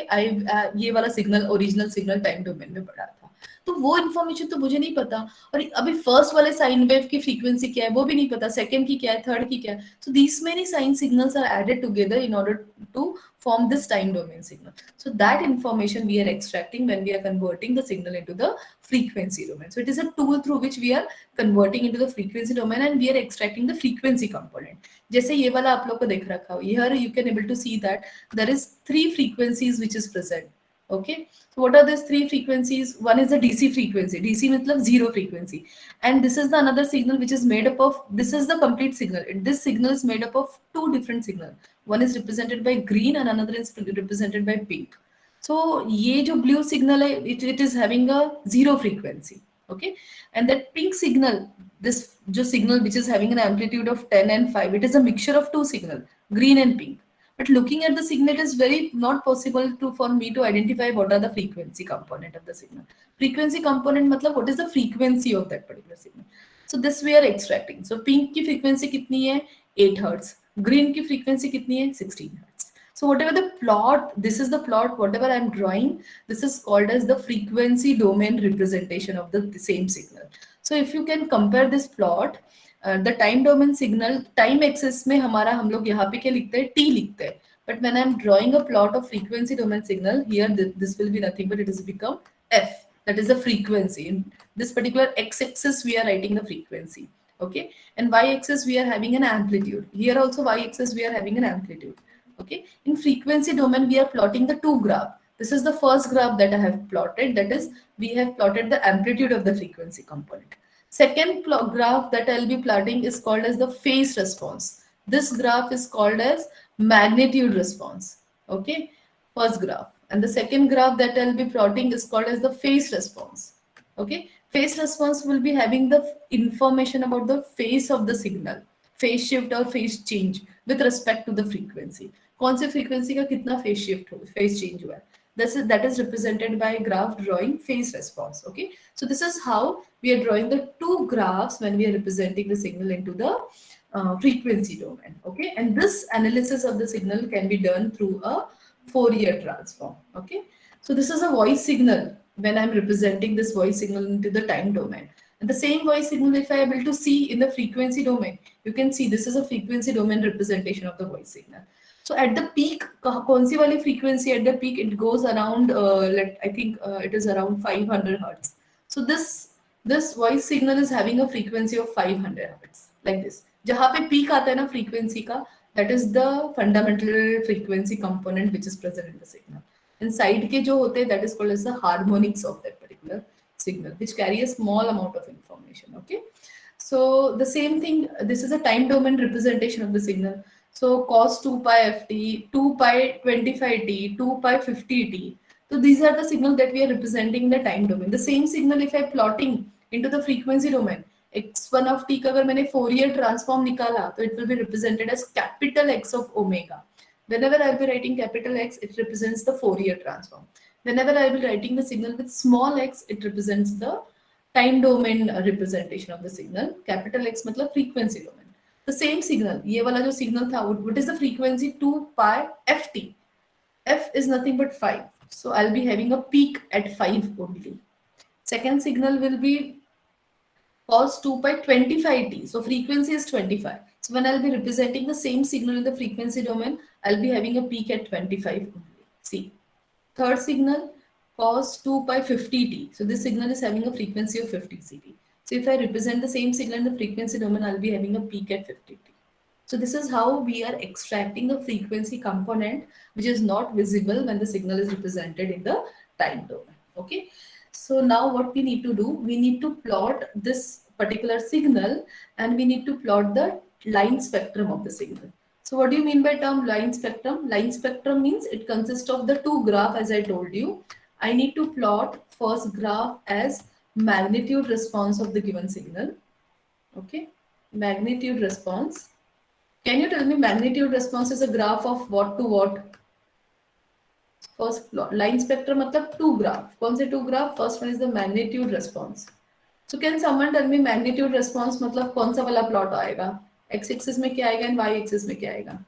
ये वाला signal original signal time domain में पड़ा था. तो वो इन्फॉर्मेशन तो मुझे नहीं पता, और अभी फर्स्ट वाले साइन वेव की फ्रीक्वेंसी क्या है वो भी नहीं पता, सेकंड की क्या है, थर्ड की क्या है. So these many sine signals are added together in order to form this time domain signal. So that information we are extracting when we are converting the signal into the frequency domain. So it is a tool through which we are converting into the frequency domain, and we are extracting the frequency component. जैसे ये वाला आप लोग को देख रखा हो, here you can able to see that there is 3 frequencies which is present. Okay, so what are these 3 frequencies? One is the DC frequency. DC मतलब zero frequency, and this is the another signal which is made up of. This is the complete signal. This signal is made up of 2 different signals. One is represented by green and another is represented by pink. So ये जो blue signal है, it is having a zero frequency. Okay, and that pink signal, this जो signal which is having an amplitude of 10 and 5, it is a mixture of 2 signals, green and pink. But looking at the signal, it is very not possible for me to identify what are the frequency component of the signal. Frequency component मतलब what is the frequency of that particular signal. So this we are extracting. So pink की frequency कितनी है? 8 Hertz. Green की frequency कितनी है? 16 Hertz. So whatever the plot, this is the plot, whatever I am drawing, this is called as the frequency domain representation of the same signal. So if you can compare this plot, the time domain signal time axis में हमारा हम लोग यहाँ पे क्या लिखते हैं, t लिखते हैं. But when I'm drawing a plot of frequency domain signal, here this will be nothing but it has become f. That is the frequency. In this particular x-axis, we are writing the frequency. Okay, and y-axis we are having an amplitude. Here also y-axis we are having an amplitude. Okay, in frequency domain we are plotting the two graph. This is the first graph that I have plotted. That is, we have plotted the amplitude of the frequency component. Second graph that I'll be plotting is called as the phase response. This graph is called as magnitude response. Okay, first graph. And the second graph that I'll be plotting is called as the phase response. Okay, phase response will be having the information about the phase of the signal, phase shift or phase change with respect to the frequency. कौन सी frequency का कितना phase shift हो, phase change हुआ है. That is represented by a graph drawing phase response. Okay, so this is how we are drawing the two graphs when we are representing the signal into the frequency domain. Okay, and this analysis of the signal can be done through a Fourier transform. Okay, so this is a voice signal when I'm representing this voice signal into the time domain. And the same voice signal, if I am able to see in the frequency domain, you can see this is a frequency domain representation of the voice signal. So at the peak, कौन सी वाली frequency at the peak, it goes around, I think it is around 500 hertz. So this voice signal is having a frequency of 500 hertz, like this. जहाँ पे peak आता है ना frequency का, that is the fundamental frequency component which is present in the signal. And side के जो होते हैं, that is called as the harmonics of that particular signal, which carry a small amount of information. Okay, so the same thing, this is a time domain representation of the signal. So cos 2 pi ft, 2 pi 25t, 2 pi 50t. So these are the signal that we are representing in the time domain. The same signal if I am plotting into the frequency domain, x1 of t का अगर मैंने Fourier transform निकाला, तो it will be represented as capital X of omega. Whenever I will be writing capital X, it represents the Fourier transform. Whenever I will be writing the signal with small x, it represents the time domain representation of the signal. Capital X मतलब frequency domain. The same signal, ये वाला जो signal था, what is the frequency? 2 pi ft. F is nothing but 5. So I'll be having a peak at 5 only. Second signal will be cos 2 pi 25t. So frequency is 25. So when I'll be representing the same signal in the frequency domain, I'll be having a peak at 25 only. See. Third signal, cos 2 pi 50t. So this signal is having a frequency of 50 ct. So if I represent the same signal in the frequency domain, I'll be having a peak at 50t. So this is how we are extracting a frequency component which is not visible when the signal is represented in the time domain. Okay. So now what we need to do, we need to plot this particular signal and we need to plot the line spectrum of the signal. So what do you mean by term line spectrum? Line spectrum means it consists of the two graph as I told you. I need to plot first graph as magnitude response of the given signal. Okay, magnitude response. Can you tell me magnitude response is a graph of what to what? First plot. Line spectrum मतलब two graph. कौन से two graph? First one is the magnitude response. So can someone tell me magnitude response मतलब कौन सा वाला plot आएगा? X axis में क्या आएगा and Y axis में क्या आएगा?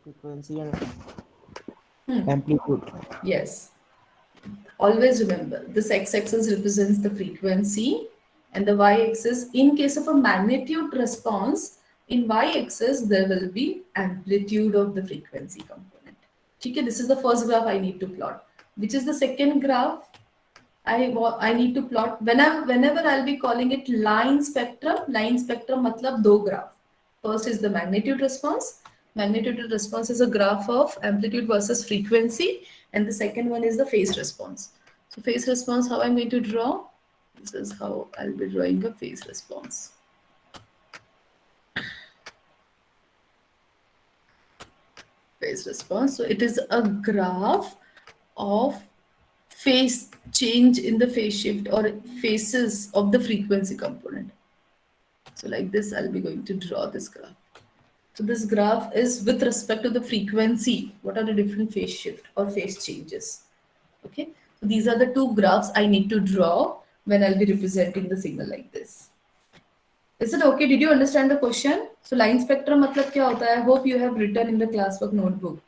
Frequency and amplitude. Yes. Always remember, this x-axis represents the frequency and the y-axis, in case of a magnitude response, in y-axis there will be amplitude of the frequency component. Okay, this is the first graph I need to plot. Which is the second graph I need to plot? Whenever I'll be calling it line spectrum matlab do graph. First is the magnitude response. Magnitude response is a graph of amplitude versus frequency. And the second one is the phase response. So phase response, how I'm going to draw? This is how I'll be drawing a phase response. Phase response. So it is a graph of phase change in the phase shift or phases of the frequency component. So like this, I'll be going to draw this graph. So this graph is with respect to the frequency. What are the different phase shift or phase changes? Okay. So these are the two graphs I need to draw when I'll be representing the signal like this. Is it okay? Did you understand the question? So line spectrum matlab kya hota hai? I hope you have written in the classwork notebook.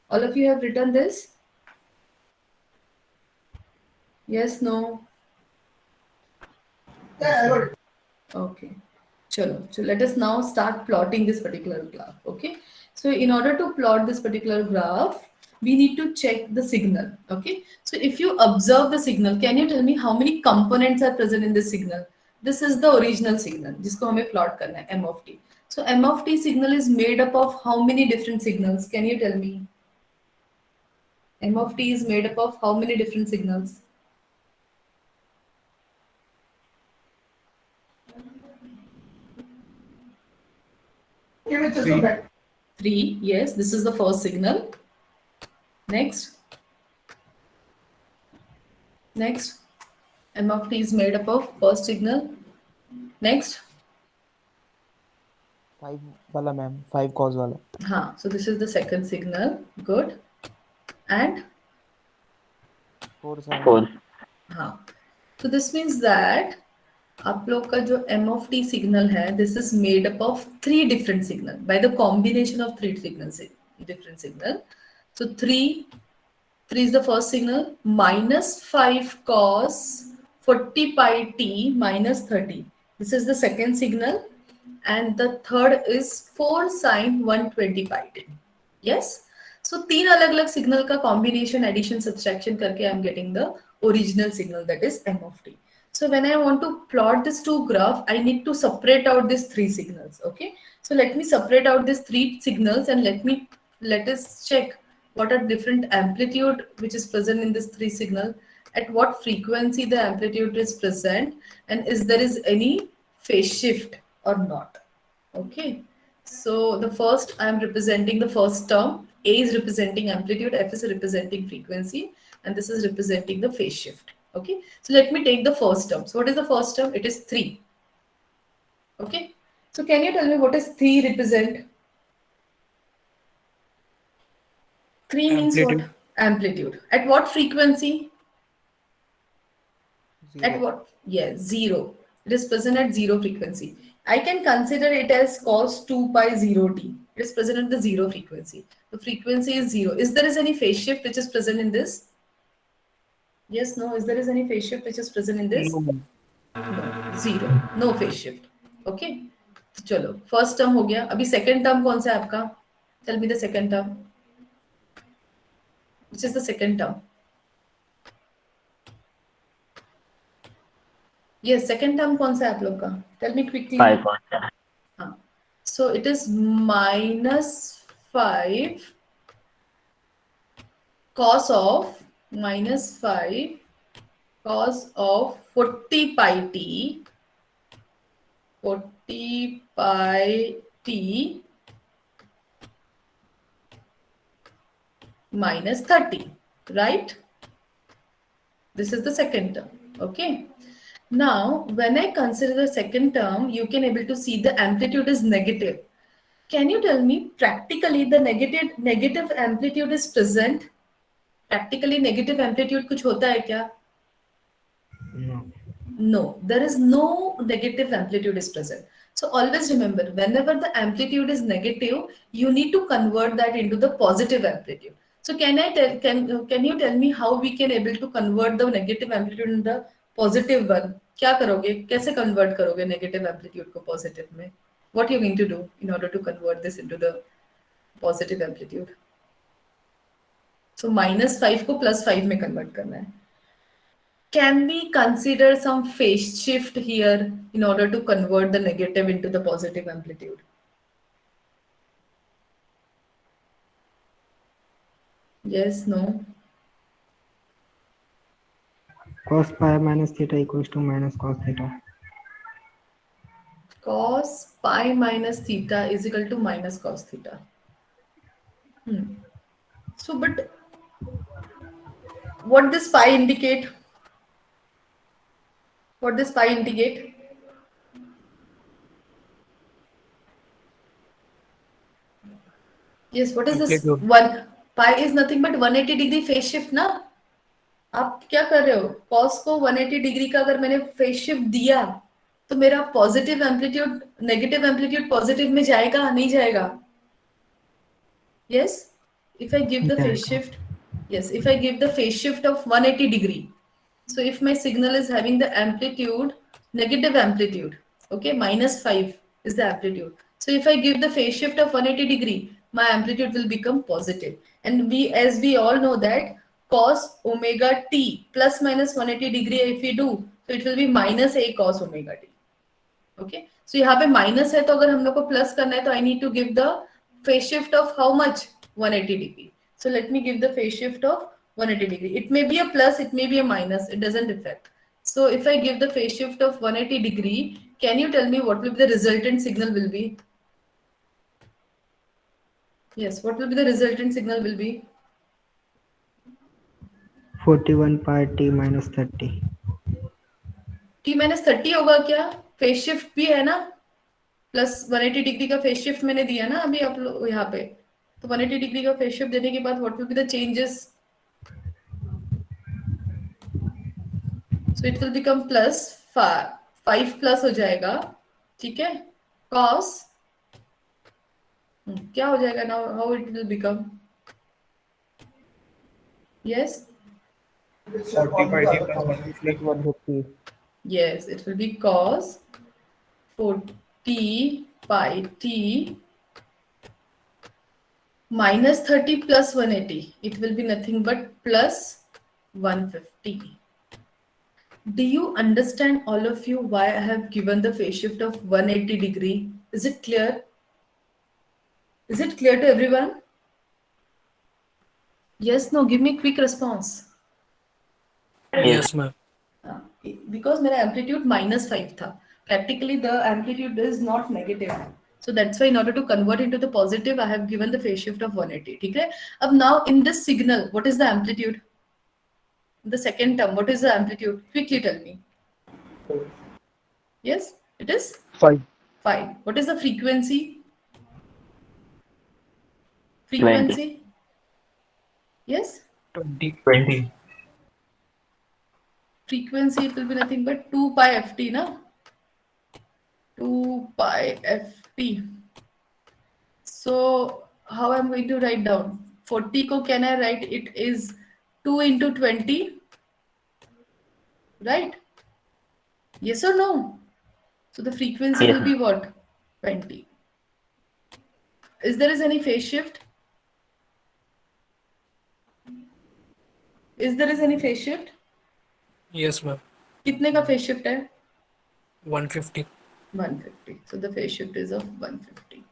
All of you have written this? Yes, no? Okay. Chalo. So let us now start plotting this particular graph. Okay. So in order to plot this particular graph, we need to check the signal. Okay. So if you observe the signal, can you tell me how many components are present in this signal? This is the original signal, जिसको हमें plot करना है, m of t. So m of t signal is made up of how many different signals? Can you tell me? M of t is made up of how many different signals? Three. Yes, this is the first signal. Next. Next. M of t is made up of first signal. Next. 5 वाला ma'am 5 cos वाला हाँ, so this is the second signal. Good. And 4 sin 4. हाँ, so this means that आप लोग का जो m of t signal है, this is made up of three different signal by the combination of three signals, different signal. So 3 is the first signal, minus 5 cos 40 pi t minus 30. This is the second signal, and the third is 4 sin 120 pi t. Yes. So तीन अलग अलग signal का combination, addition, subtraction करके I am getting the original signal, that is m of t. So when I want to plot this two graph, I need to separate out these three signals. Okay. So let me separate out these three signals and let us check what are different amplitude which is present in this three signal, at what frequency the amplitude is present, and is there is any phase shift or not. Okay. So the first, I am representing the first term. A is representing amplitude, F is representing frequency, and this is representing the phase shift. Okay. So let me take the first term. So what is the first term? It is 3. Okay. So can you tell me what does 3 represent? 3 means what? Amplitude. Amplitude. At what frequency? 0 At what? Yes, 0. It is present at 0 frequency. I can consider it as cos 2 pi 0 t. It is present at the 0 frequency. The frequency is 0. Is there is any phase shift which is present in this? Yes, no. Is there is any phase shift which is present in this? No, ma'am. No, 0. No phase shift. Okay. तो चलो first term हो गया. अभी second term कौन सा है आपका? Tell me the second term. Which is the second term? Yes, second term कौन सा है आप लोग का? Tell me quickly. 5 cos. हाँ. So it is minus 5 cos of minus 5 cos of 40 pi t 40 pi t minus 30, right? This is the second term. Okay. Now, when I consider the second term, you can able to see the amplitude is negative. Can you tell me practically the negative amplitude is present? Practically negative amplitude कुछ होता है क्या? No, there is no negative amplitude is present. So always remember, whenever the amplitude is negative, you need to convert that into the positive amplitude. So can you tell me how we can able to convert the negative amplitude in the positive one? क्या करोगे? कैसे convert करोगे negative amplitude को positive में? What you going to do in order to convert this into the positive amplitude? So minus 5 को plus 5 में convert करना है. Can we consider some phase shift here in order to convert the negative into the positive amplitude? Yes, no? cos pi minus theta equals to minus cos theta. Cos pi minus theta is equal to minus cos theta. So, but what does pi indicate? What does pi indicate? Yes, what is this? Amplitude. One pi is nothing but 180 degree phase shift ना? आप क्या कर रहे हो? Cos को 180 degree का अगर मैंने phase shift दिया, तो मेरा positive amplitude negative amplitude positive में जाएगा नहीं जाएगा? Yes, if I give the phase shift, yes, if I give the phase shift of 180 degree, So if my signal is having the amplitude, negative amplitude, okay, -5 is the amplitude. So if I give the phase shift of 180 degree, my amplitude will become positive. And as we all know that cos omega t plus minus 180 degree if we do, so it will be minus a cos omega t. Okay, so यहाँ पे minus है तो अगर हम लोग को plus करना है तो I need to give the phase shift of how much 180 degree. So let me give the phase shift of 180 degree. It may be a plus, it may be a minus, it doesn't affect. So if I give the phase shift of 180 degree, can you tell me what will be the resultant signal will be? Yes, what will be the resultant signal will be? 41 pi t minus 30. T minus 30 होगा क्या? Phase shift भी है ना, plus 180 degree का phase shift मैंने दिया ना अभी आप लोग यहाँ पे, तो 180 डिग्री का फेज शिफ्ट देने के बाद what will be the changes? So it will become plus 5 plus हो जाएगा, ठीक है, कॉस क्या हो जाएगा now, how it will become? Yes 40 by t plus 150. 150. yes, it will be cos 40 pi t minus 30 plus 180. It will be nothing but plus 150. Do you understand, all of you, why I have given the phase shift of 180 degree? Is it clear? Is it clear to everyone? Yes, no, give me quick response. Yes, ma'am. Because मेरा amplitude -5 था. Practically the amplitude is not negative. So that's why in order to convert into the positive, I have given the phase shift of 180. ठीक है? अब now in this signal, what is the amplitude? The second term, what is the amplitude? Quickly tell me. Yes, it is 5. 5. What is the frequency? Frequency? Yes? 20. Frequency, it will be nothing but 2 pi ft, na? 2 pi ft. So how I'm going to write down? 40 ko can I write it is 2 into 20? Right? Yes or no? So the frequency Yes. will be what? 20. Is there any phase shift? Is there any phase shift? Yes, ma'am. कितने का phase shift है? 150. 150. So the phase shift is of 150.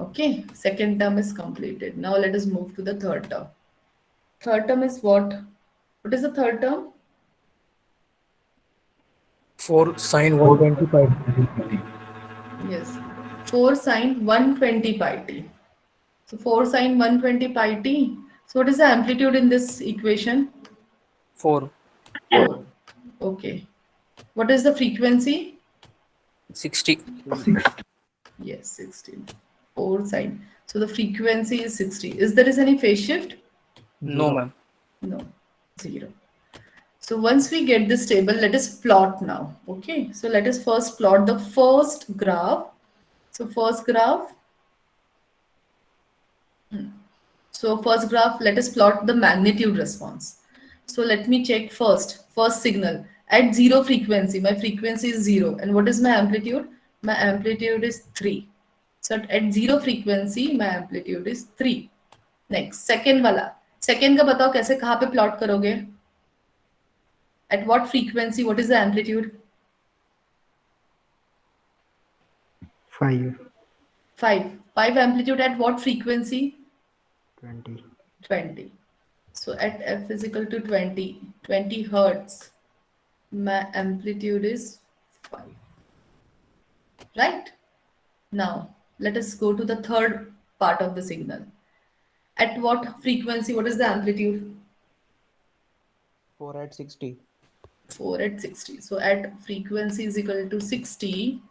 Okay, second term is completed. Now let us move to the third term. Third term is what? What is the third term? 4 sine 120 pi. Yes, 4 sine 120 pi t. So 4 sine 120 pi t. So what is the amplitude in this equation? 4. 4. Okay. What is the frequency? 60. Yes, 16. 4 sine. So the frequency is 60. Is there any phase shift? No, ma'am. No, 0. So once we get this table, let us plot now. Okay, so let us first plot the first graph. So first graph. So first graph, let us plot the magnitude response. So let me check first signal at 0 frequency. My frequency is 0. And what is my amplitude? My amplitude is 3. So at 0 frequency, my amplitude is 3. Next, second वाला. Second का बताओ कैसे, कहाँ पे plot करोगे? At what frequency? What is the amplitude? 5. 5. 5 amplitude at what frequency? 20. 20. So at f is equal to 20 hertz, my amplitude is 5. Right? Now, let us go to the third part of the signal. At what frequency? What is the amplitude? 4 at 60. 4 at 60. So at frequency is equal to 60,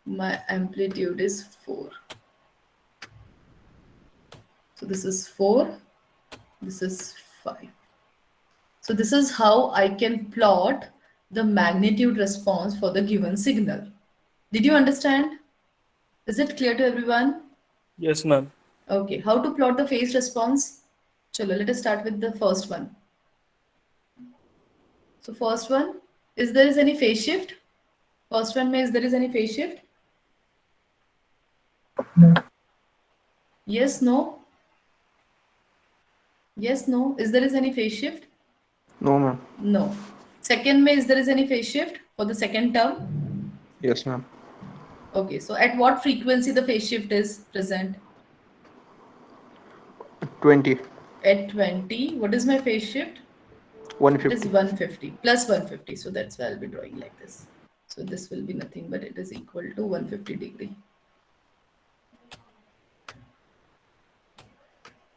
my amplitude is 4. So this is 4, this is 5. So this is how I can plot the magnitude response for the given signal. Did you understand? Is it clear to everyone? Yes, ma'am. Okay, how to plot the phase response? Chalo, let us start with the first one. So first one, is there is any phase shift? First one, is there is any phase shift? Yes, no? Yes, no? Is there is any phase shift? No, ma'am. No. Second, is there is any phase shift for the second term? Yes, ma'am. Okay, so at what frequency the phase shift is present? 20, At 20. What is my phase shift? It is 150. 150 plus 150. So that's why I'll be drawing like this. So this will be nothing but it is equal to 150 degree.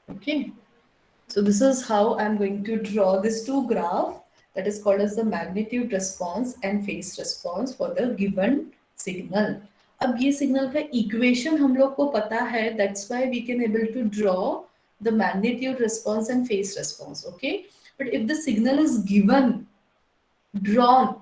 Okay. So this is how I'm going to draw this two graph that is called as the magnitude response and phase response for the given signal. अब ये signal का equation हम लोग को पता है, that's why we can able to draw the magnitude response and phase response. Okay, but if the signal is given, drawn,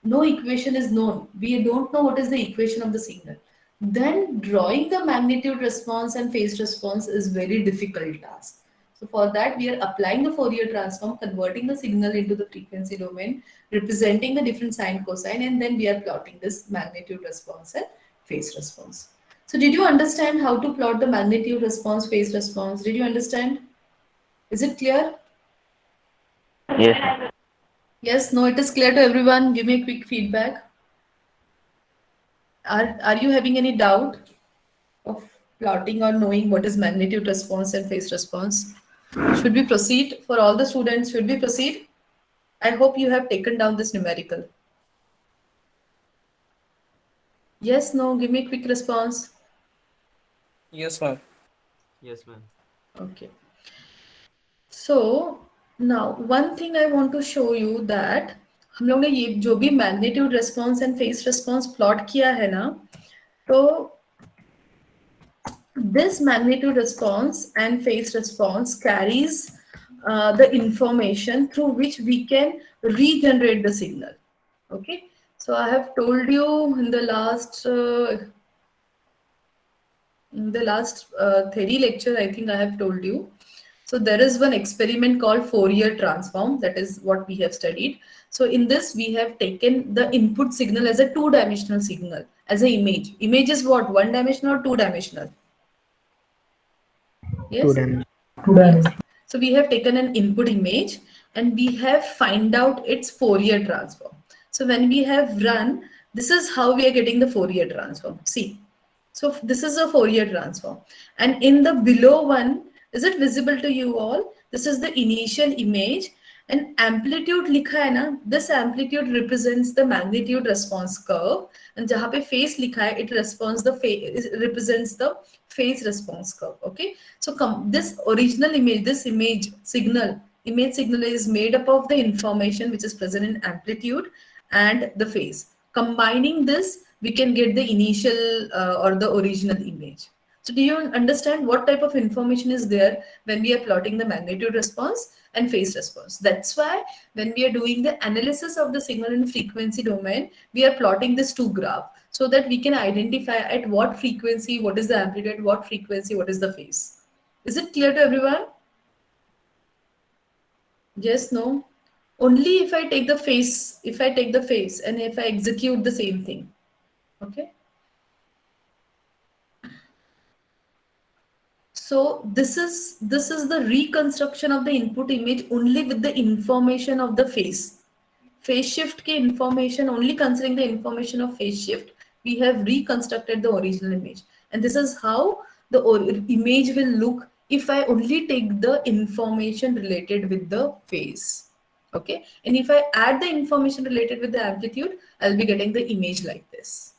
no equation is known, we don't know what is the equation of the signal, then drawing the magnitude response and phase response is very difficult task. So for that, we are applying the Fourier transform, converting the signal into the frequency domain, representing the different sine, cosine, and then we are plotting this magnitude response and phase response. So did you understand how to plot the magnitude response, phase response? Did you understand? Is it clear? Yes. Yes, no, it is clear to everyone. Give me a quick feedback. Are you having any doubt of plotting or knowing what is magnitude response and phase response? Should we proceed for all the students? Should we proceed? I hope you have taken down this numerical. Yes, no, give me a quick response. Yes, ma'am. Yes, ma'am. Okay. So now one thing I want to show you that हम लोग ने ये जो भी magnitude response and phase response plot किया है ना, तो this magnitude response and phase response carries the information through which we can regenerate the signal. Okay, so I have told you in the last theory lecture, I think I have told you. So there is one experiment called Fourier transform, that is what we have studied. So in this, we have taken the input signal as a two-dimensional signal, as an image. Image is what? One-dimensional or two-dimensional? Yes. Two-dimensional. So we have taken an input image and we have find out its Fourier transform. So when we have run, this is how we are getting the Fourier transform. See, so this is a Fourier transform. And in the below one, is it visible to you all? This is the initial image and amplitude लिखा है ना, this amplitude represents the magnitude response curve and जहाँ पे phase लिखा है, it represents the phase response curve. Okay, so this original image, this image signal is made up of the information which is present in amplitude and the phase. Combining this, we can get the initial or the original image. So do you understand what type of information is there when we are plotting the magnitude response and phase response? That's why when we are doing the analysis of the signal in frequency domain, we are plotting this two graph so that we can identify at what frequency, what is the amplitude, what frequency, what is the phase. Is it clear to everyone? Yes, no? Only if I take the phase, and if I execute the same thing. Okay. So this is the reconstruction of the input image only with the information of the phase. Phase shift ke information, only considering the information of phase shift, we have reconstructed the original image. And this is how the image will look if I only take the information related with the phase. Okay. And if I add the information related with the amplitude, I'll be getting the image like this.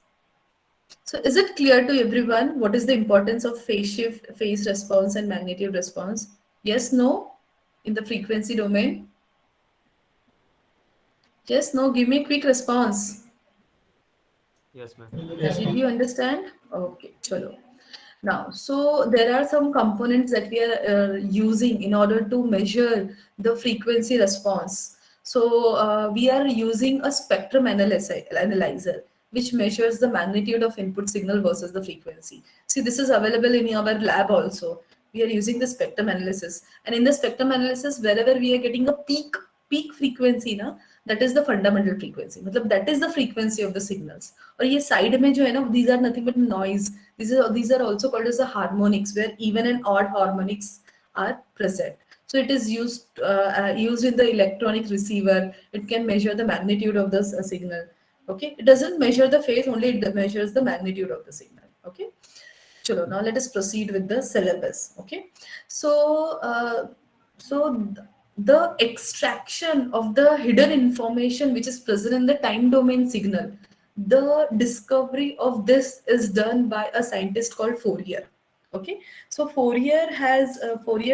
So is it clear to everyone what is the importance of phase shift, phase response and magnitude response? Yes, no? In the frequency domain? Yes, no? Give me a quick response. Yes, ma'am. Did you understand? Okay, chalo. Now, so there are some components that we are using in order to measure the frequency response. So we are using a spectrum analyzer, which measures the magnitude of input signal versus the frequency. See, this is available in our lab also. We are using the spectrum analysis. And in the spectrum analysis, wherever we are getting a peak frequency, that is the fundamental frequency. मतलब that is the frequency of the signals. और ये side में जो है ना, these are nothing but noise. These are also called as the harmonics, where even and odd harmonics are present. So it is used in the electronic receiver. It can measure the magnitude of the signal. Okay, it doesn't measure the phase, only it measures the magnitude of the signal. Okay, chalo, now let us proceed with the syllabus. Okay, so the extraction of the hidden information which is present in the time domain signal, the discovery of this is done by a scientist called Fourier. Okay, so Fourier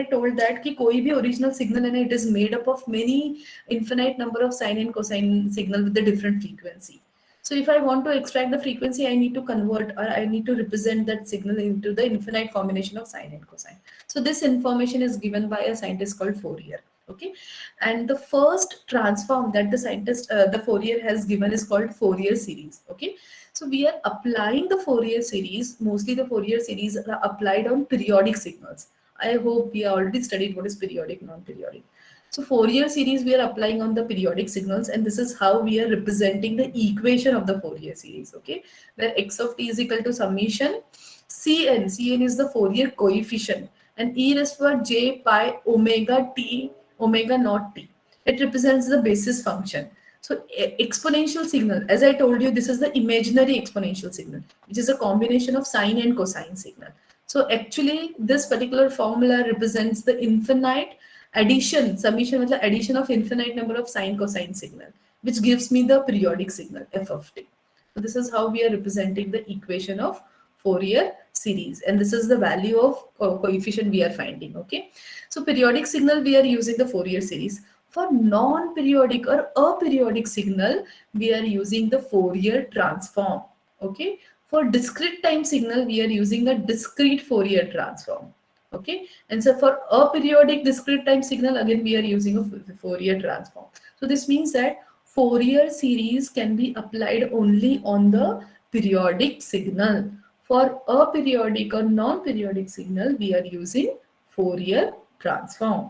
told that कि कोई भी original signal है ना, it is made up of many infinite number of sine and cosine signal with the different frequency. So if I want to extract the frequency, I need to convert, or I need to represent that signal into the infinite combination of sine and cosine. So this information is given by a scientist called Fourier. Okay, and the first transform that the Fourier has given is called Fourier series. Okay, so we are applying the Fourier series. Mostly the Fourier series are applied on periodic signals. I hope we already studied what is periodic, non-periodic. So Fourier series we are applying on the periodic signals, and this is how we are representing the equation of the Fourier series. Okay, where x of t is equal to summation Cn is the Fourier coefficient, and e raised to power j pi omega t omega naught t. It represents the basis function. So exponential signal, as I told you, this is the imaginary exponential signal, which is a combination of sine and cosine signal. So actually this particular formula represents the infinite addition, summation means addition of infinite number of sine cosine signal, which gives me the periodic signal f of t. So this is how we are representing the equation of Fourier series, and this is the value of coefficient we are finding. Okay, so periodic signal we are using the Fourier series. For non-periodic or aperiodic signal, we are using the Fourier transform. Okay, for discrete time signal, we are using a discrete Fourier transform. Okay, and so for aperiodic discrete time signal, again we are using a Fourier transform. So this means that Fourier series can be applied only on the periodic signal. For aperiodic or non-periodic signal, we are using Fourier transform.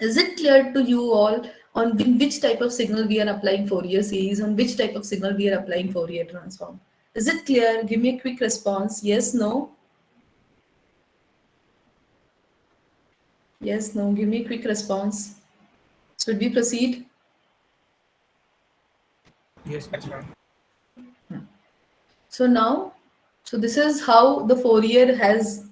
Is it clear to you all on which type of signal we are applying Fourier series, on which type of signal we are applying Fourier transform? Is it clear? Give me a quick response. Yes, no? Yes, no? Give me a quick response. Should we proceed? Yes, ma'am. So now, so this is how the Fourier has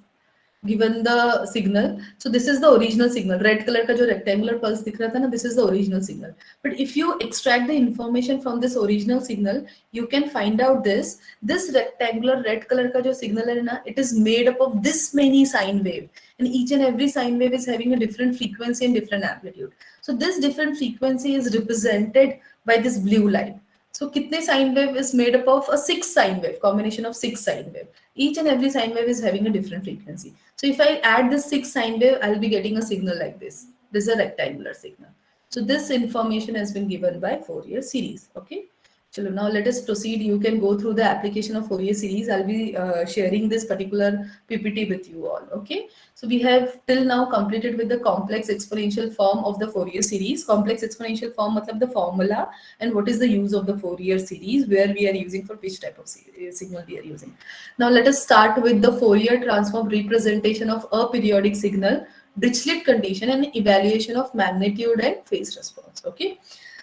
given the signal. So this is the original signal. Red color का जो rectangular pulse दिख रहा था ना, this is the original signal. But if you extract the information from this original signal, you can find out this rectangular red color का जो signal है ना, it is made up of this many sine wave, and each and every sine wave is having a different frequency and different amplitude. So this different frequency is represented by this blue line. So kitne sine wave is made up of a 6 sine wave, combination of 6 sine wave. Each and every sine wave is having a different frequency. So if I add this 6 sine wave, I'll be getting a signal like this. This is a rectangular signal. So this information has been given by Fourier series. Okay. So now let us proceed. You can go through the application of Fourier series. I'll be sharing this particular PPT with you all. Okay. So we have till now completed with the complex exponential form of the Fourier series. Complex exponential form matlab the formula and what is the use of the Fourier series, where we are using for which type of signal we are using. Now let us start with the Fourier transform representation of a periodic signal, Dirichlet condition, and evaluation of magnitude and phase response. Okay.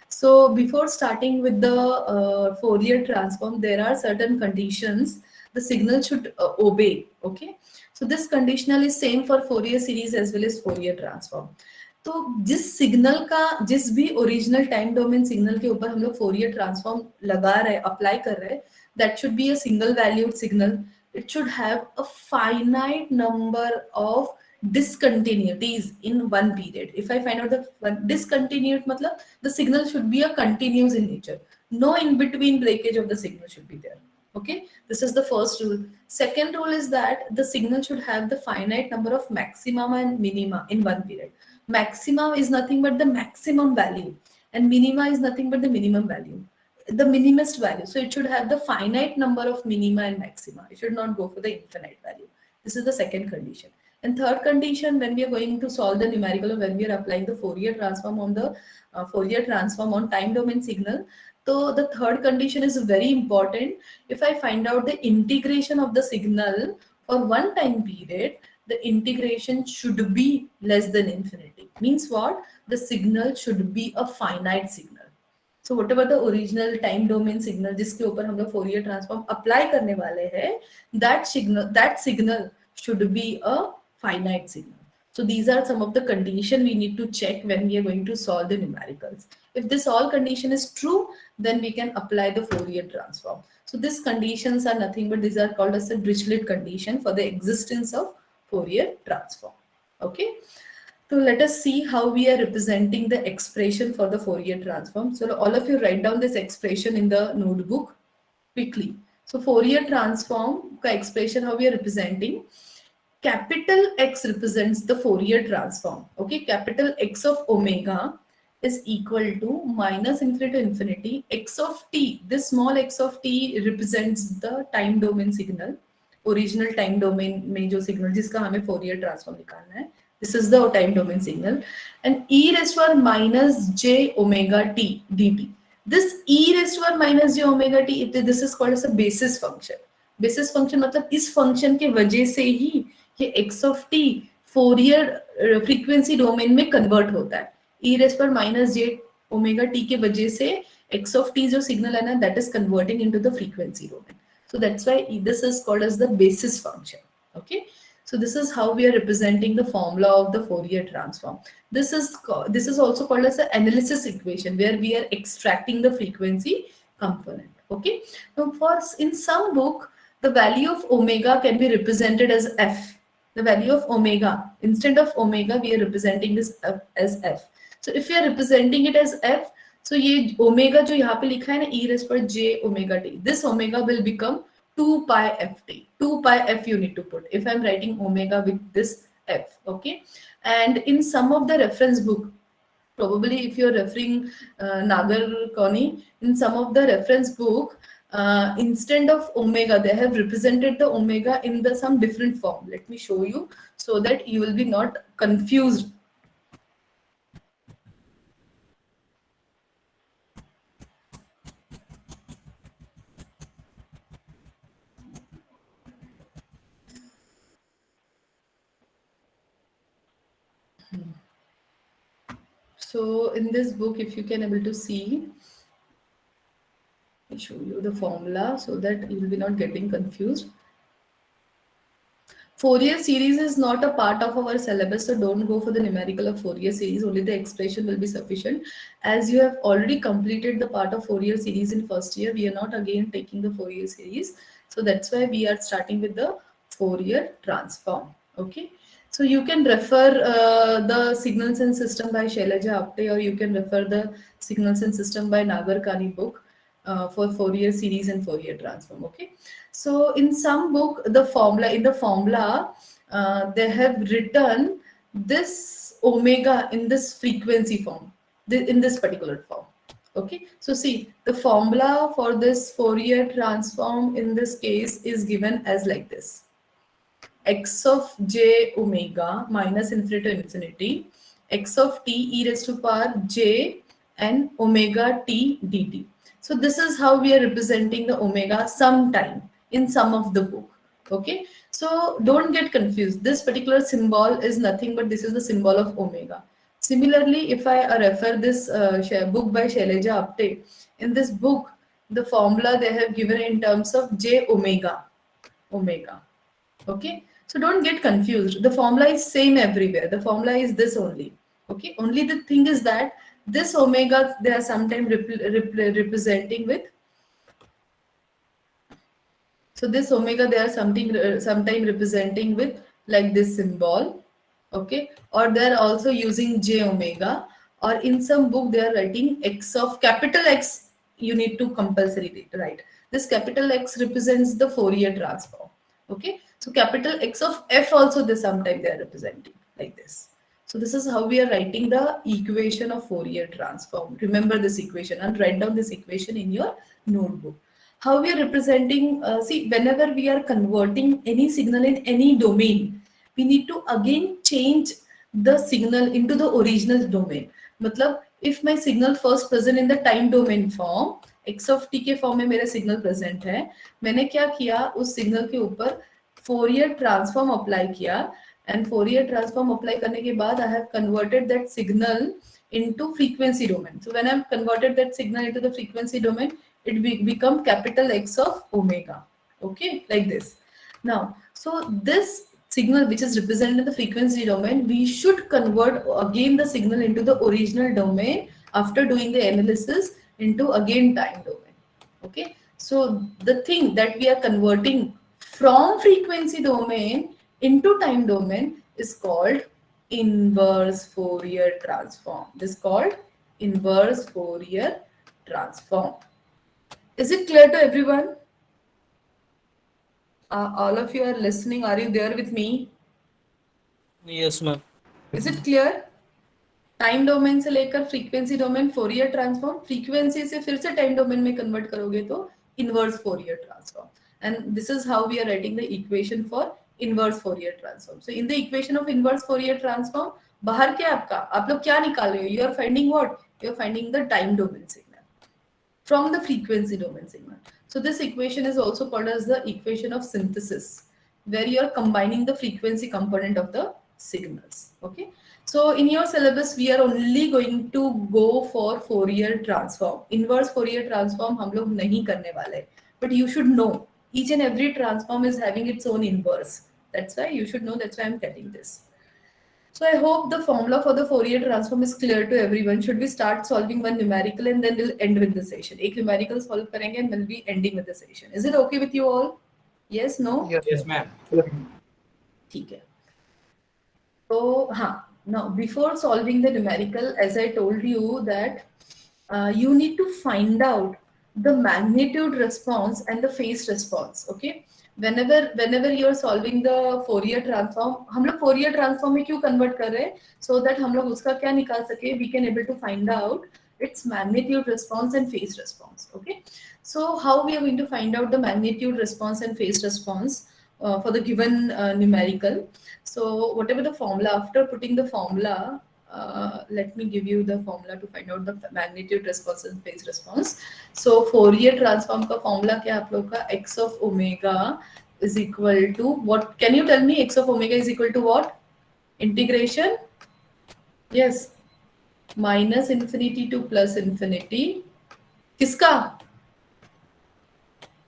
So before starting with the Fourier transform, there are certain conditions the signal should obey. Okay. So this conditional is same for Fourier series as well as Fourier transform. तो जिस signal का जिस भी original time domain signal के ऊपर हम लोग Fourier transform लगा रहे अप्लाई कर रहे हैं, that should be a single valued signal. It should have a finite number of discontinuities in one period. If I find out the one discontinued, matlab the signal should be a continuous in nature. No in between breakage of the signal should be there. Okay, this is the first rule. Second rule is that the signal should have the finite number of maximum and minima in one period. Maximum is nothing but the maximum value, and minima is nothing but the minimum value, the minimest value. So it should have the finite number of minima and maxima. It should not go for the infinite value. This is the second condition. And third condition, when we are going to solve the numerical or when we are applying the Fourier transform on the Fourier transform on time domain signal, so the third condition is very important. If I find out the integration of the signal for one time period, the integration should be less than infinity. Means what? The signal should be a finite signal. So whatever the original time domain signal जिसके ऊपर हम लोग Fourier transform apply करने वाले हैं, that signal should be a finite signal. So these are some of the condition we need to check when we are going to solve the numericals. If this all condition is true, then we can apply the Fourier transform. So these conditions are nothing but these are called as the Dirichlet condition for the existence of Fourier transform. Okay. So let us see how we are representing the expression for the Fourier transform. So all of you write down this expression in the notebook quickly. So Fourier transform ka expression how we are representing. Capital X represents the Fourier transform. Okay, capital X of omega is equal to minus infinity to infinity x of t. This small x of t represents the time domain signal. Original time domain में जो signal जिसका हमें Fourier transform निकालना है. This is the time domain signal. And e raised to power minus j omega t dt. This e raised to power minus j omega t, this is called as a basis function. Basis function मतलब इस function के वजह से ही ये x of t Fourier frequency domain में convert होता है. e raised to power minus j omega t के वजह से x of t जो signal है ना, that is converting into the frequency domain. So that's why this is called as the basis function. Okay. So this is how we are representing the formula of the Fourier transform. This is also called as an analysis equation where we are extracting the frequency component. Okay. Now in some book, the value of omega can be represented as f. The value of omega, instead of omega, we are representing this as f. So if we are representing it as f, so ये omega जो यहाँ पे लिखा है ना e raised to j omega t, this omega will become 2 pi ft. 2 pi f you need to put if I'm writing omega with this f. Okay. And in some of the reference book, probably if you're referring Nagarkoni, in some of the reference book, instead of omega, they have represented the omega in some different form. Let me show you so that you will be not confused. So in this book, if you can able to see, I'll show you the formula so that you will be not getting confused. Fourier series is not a part of our syllabus, so don't go for the numerical of Fourier series. Only the expression will be sufficient. As you have already completed the part of Fourier series in first year, we are not again taking the Fourier series. So that's why we are starting with the Fourier transform. Okay. So you can refer the Signals and System by Shailaja Apte, or you can refer the Signals and System by Nagarkani book for Fourier series and Fourier transform. Okay. So in some book, in the formula, they have written this omega in this frequency form, in this particular form. Okay. So see, the formula for this Fourier transform in this case is given as like this. X of j omega minus infinity to infinity, x of t e raised to power j and omega t dt. So this is how we are representing the omega sometime in some of the book. Okay. So don't get confused. This particular symbol is nothing but this is the symbol of omega. Similarly, if I refer this book by Shailaja Apte, in this book, the formula they have given in terms of j omega. Okay. So don't get confused. The formula is same everywhere. The formula is this only. Okay. Only the thing is that this omega they are sometimes representing with. So this omega they are sometime representing with like this symbol. Okay. Or they are also using j omega. Or in some book they are writing x of capital X. You need to compulsory write. This capital X represents the Fourier transform. Okay. So capital X of f also they sometimes they are representing like this. So this is how we are writing the equation of Fourier transform. Remember this equation and write down this equation in your notebook. How we are representing, see, whenever we are converting any signal in any domain, we need to again change the signal into the original domain. मतलब if my signal first present in the time domain form, x of t के form में मेरा signal present है, मैंने क्या किया, उस signal के ऊपर फोरियर ट्रांसफॉर्म अप्लाई किया, एंड फोरियर ट्रांसफॉर्म अप्लाई करने के बाद I have converted that signal into frequency domain. So when I've converted that signal into the frequency domain, it become capital X of omega. Okay, like this. Now, so this signal which is represented in the frequency domain, we should convert again the signal into the original domain after doing the analysis into again time domain. Okay, so the thing that we are converting from frequency domain into time domain is called inverse Fourier transform. This is called inverse Fourier transform. Is it clear to everyone? All of you are listening. Are you there with me? Yes, ma'am. Is it clear? Time domain से लेकर frequency domain Fourier transform, frequency से फिर से time domain में convert करोगे तो inverse Fourier transform. And this is how we are writing the equation for inverse Fourier transform. So in the equation of inverse Fourier transform बाहर क्या आपका, आप लोग क्या निकाल रहे हो, you are finding what, you are finding the time domain signal from the frequency domain signal. So this equation is also called as the equation of synthesis, where you are combining the frequency component of the signals. Okay. So in your syllabus, we are only going to go for Fourier transform. Inverse Fourier transform हम लोग नहीं करने वाले. But you should know each and every transform is having its own inverse. That's why you should know. That's why I'm telling this. So I hope the formula for the Fourier transform is clear to everyone. Should we start solving one numerical and then we'll end with the session? एक numerical solve करेंगे and we'll be ending with the session. Is it okay with you all? Yes, no? Yes, ma'am. ठीक है. So हाँ. Now before solving the numerical, as I told you that you need to find out the magnitude response and the phase response. Okay. Whenever you are solving the Fourier transform, हम लोग Fourier transform में क्यों convert कर रहे हैं? So that हम लोग उसका क्या निकाल सके? We can able to find out its magnitude response and phase response. Okay. So how we are going to find out the magnitude response and phase response for the given numerical? So whatever the formula, after putting the formula, let me give you the formula to find out the magnitude response and phase response. So Fourier transform का formula क्या आप लोग का, x of omega is equal to what? Can you tell me x of omega is equal to what? Integration? Yes. Minus infinity to plus infinity. किसका?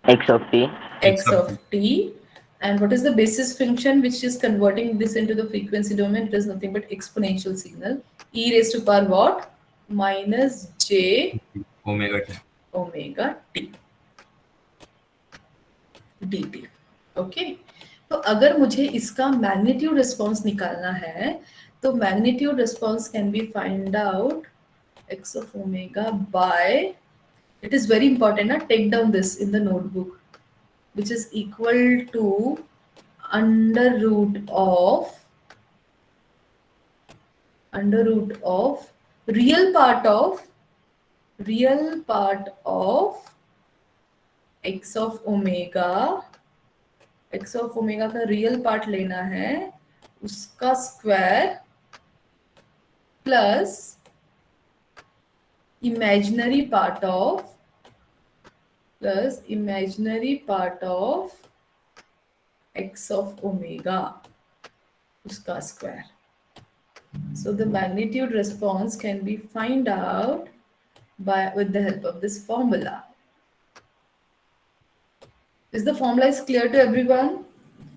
X of t. X of t. And what is the basis function which is converting this into the frequency domain? It is nothing but exponential signal. E raised to power what? Minus j Omega t. omega t dt. Okay. तो अगर मुझे इसका magnitude response निकालना है तो magnitude response can be find out x of omega by, it is very important na, take down this in the notebook, which is equal to under root of real part of x of omega. x of omega का real part लेना है, उसका square plus imaginary part of x of omega, उसका square. So the magnitude response can be find out with the help of this formula. Is the formula is clear to everyone?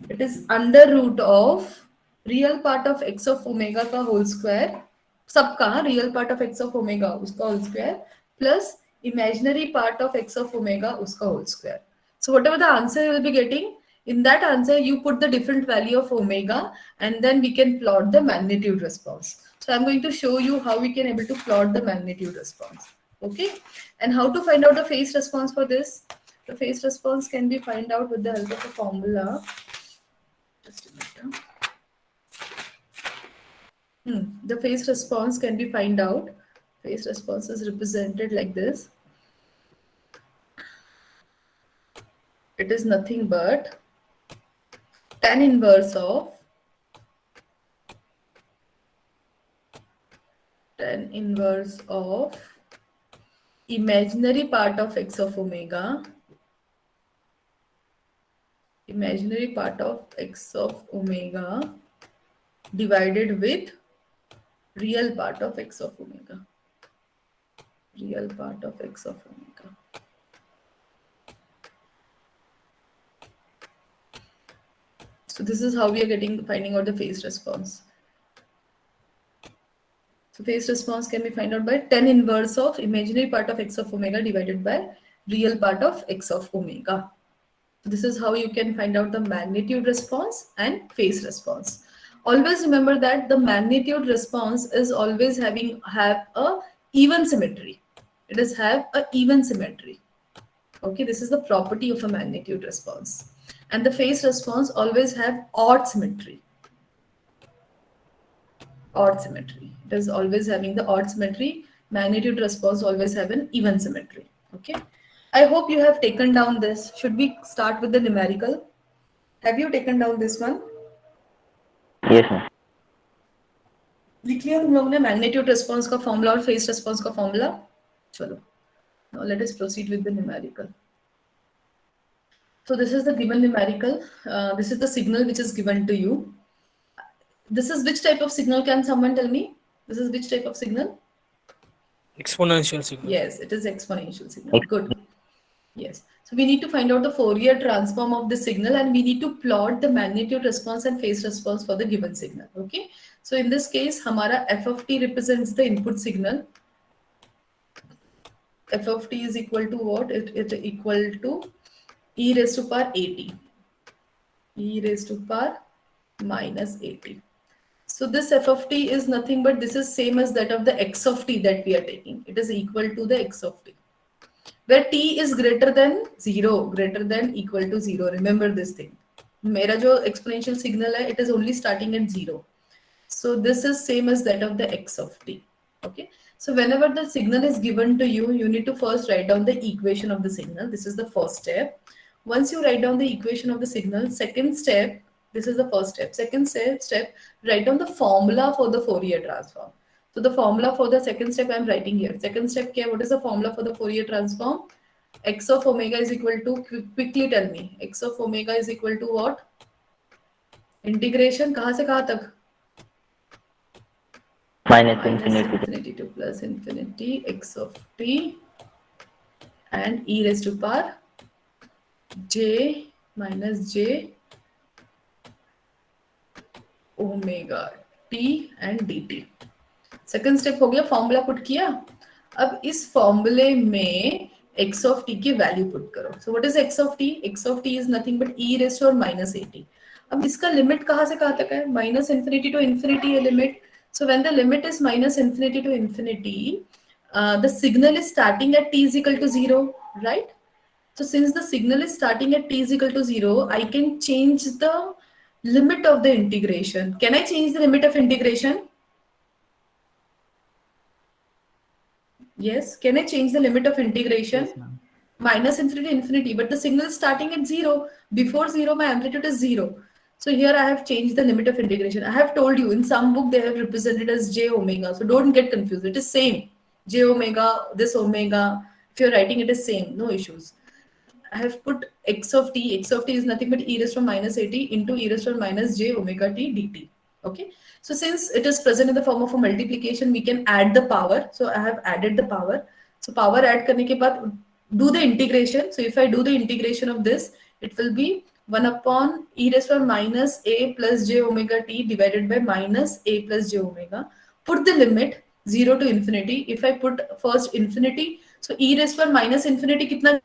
It is under root of real part of x of omega का whole square, सबका real part of x of omega उसका whole square plus imaginary part of x of omega उसका whole square. So whatever the answer you will be getting, in that answer you put the different value of omega and then we can plot the magnitude response. So I'm going to show you how we can able to plot the magnitude response. Okay, and how to find out the phase response for this? The phase response can be find out with the help of a formula. Just a minute. The phase response can be find out. Phase response is represented like this. It is nothing but tan inverse of tan inverse of imaginary part of x of omega, imaginary part of x of omega divided with real part of x of omega, real part of x of omega. So this is how we are finding out the phase response. So phase response can be found out by tan inverse of imaginary part of x of omega divided by real part of x of omega. So this is how you can find out the magnitude response and phase response. Always remember that the magnitude response is always have a even symmetry. It is have a even symmetry. Okay, this is the property of a magnitude response. And the phase response always have odd symmetry. Odd symmetry. It is always having the odd symmetry. Magnitude response always have an even symmetry. Okay. I hope you have taken down this. Should we start with the numerical? Have you taken down this one? Yes, ma'am. लिख लिया तुम लोगों ने magnitude response का formula और face response का formula? चलो. Now let us proceed with the numerical. So this is the given numerical. This is the signal which is given to you. This is which type of signal? Can someone tell me? This is which type of signal? Exponential signal. Yes, it is exponential signal. Good. Yes. So we need to find out the Fourier transform of the signal, and we need to plot the magnitude response and phase response for the given signal. Okay. So in this case, hamara f of t represents the input signal. F of t is equal to what? It is equal to e raised to power at. E raised to power minus at. So this f of t is nothing but this is same as that of the x of t that we are taking. It is equal to the x of t. Where t is greater than 0, greater than equal to 0. Remember this thing. Mera jo exponential signal hai, it is only starting at 0. So this is same as that of the x of t. Okay. So whenever the signal is given to you, you need to first write down the equation of the signal. This is the first step. Once you write down the equation of the signal, second step, this is the first step. Second step, write down the formula for the Fourier transform. So the formula for the second step I am writing here. Second step, what is the formula for the Fourier transform? X of omega is equal to, quickly tell me, x of omega is equal to what? Integration kahan se kahan tak? Minus Minus infinity. infinity to plus infinity, x of t and e raised to power j minus j omega t and dt. Second step हो गया, formula put किया. अब इस फॉर्मूले में x of t की value put करो. सो what is x of t? x of t is nothing but e raised to और minus at. अब इसका लिमिट कहाँ से कहाँ तक है? माइनस इन्फिनिटी टू इन्फिनिटी है limit. So when the limit is minus infinity to infinity, the signal is starting at t is equal to 0, right? So since the signal is starting at t is equal to 0, I can change the limit of the integration. Can I change the limit of integration? Yes. Can I change the limit of integration? Yes, ma'am. Minus infinity to infinity, but the signal is starting at 0. Before 0, my amplitude is 0. So here I have changed the limit of integration. I have told you in some book they have represented as j omega. So don't get confused. It is same. J omega, this omega. If you're writing it is same, no issues. I have put x of t. X of t is nothing but e raised to minus at into e raised to minus j omega t dt. Okay. So since it is present in the form of a multiplication, we can add the power. So I have added the power. So power add karne ke baad do the integration. So if I do the integration of this, it will be 1 upon e raised to minus a plus j omega t divided by minus a plus j omega. Put the limit 0 to infinity. If I put first infinity, so e raised to minus infinity kitna?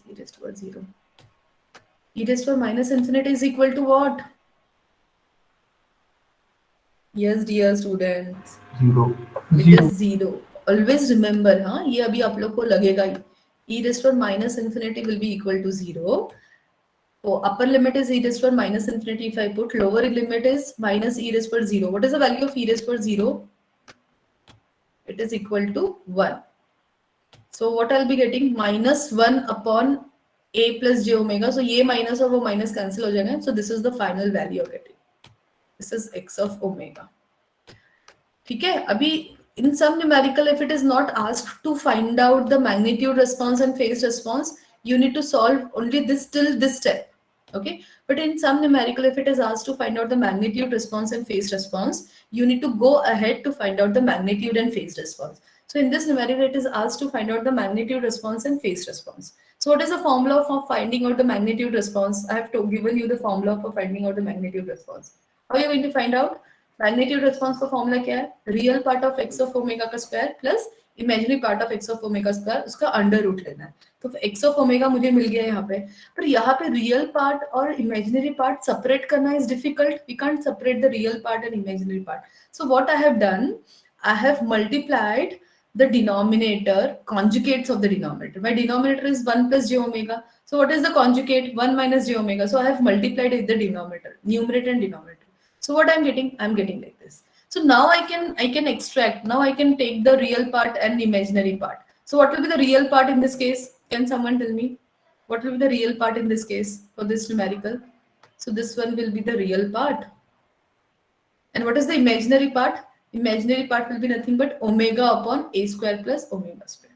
E raised to 0. E raised to minus infinity is equal to what? Yes, dear students. 0. It is 0. Always remember, हाँ ये अभी आप लोग को लगेगा ही. E raised to minus infinity will be equal to 0. So upper limit is e raised to minus infinity. If I put lower limit is minus e raised to 0. What is the value of e raised to 0? It is equal to 1. So what I'll be getting minus 1 upon a plus j omega. So ये minus और वो minus cancel हो जाएगा. So this is the final value you're getting. This is x of omega. ठीक है. अभी in some numerical, if it is not asked to find out the magnitude response and phase response, you need to solve only this till this step. Okay. But in some numerical, if it is asked to find out the magnitude response and phase response, you need to go ahead to find out the magnitude and phase response. So in this numerical, it is asked to find out the magnitude response and phase response. So what is the formula for finding out the magnitude response? I have given you the formula for finding out the magnitude response. How are you going to find out? Magnitude response का formula क्या है? Real part of x of omega का square plus imaginary part of x of omega square, उसका under root लेना है. तो x of omega मुझे मिल गया यहाँ पे. पर यहाँ पे real part और imaginary part separate करना is difficult. We can't separate the real part and imaginary part. So what I have done, I have multiplied the denominator, conjugates of the denominator. My denominator is 1 plus j omega. So what is the conjugate? 1 minus j omega. So I have multiplied with the denominator, numerator and denominator. So what I'm getting like this. So now I can extract. Now I can take the real part and imaginary part. So what will be the real part in this case? Can someone tell me? What will be the real part in this case for this numerical? So this one will be the real part. And what is the imaginary part? Imaginary part will be nothing but omega upon a square plus omega square.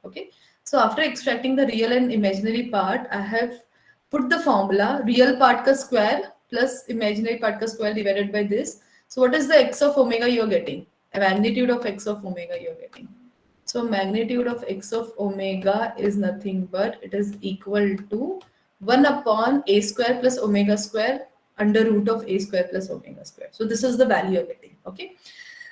Okay. So after extracting the real and imaginary part, I have put the formula real part ka square plus imaginary part ka square divided by this. So what is the x of omega you're getting? A magnitude of x of omega you're getting. So magnitude of x of omega is nothing but it is equal to 1 upon a square plus omega square under root of a square plus omega square. So this is the value you're getting. Okay.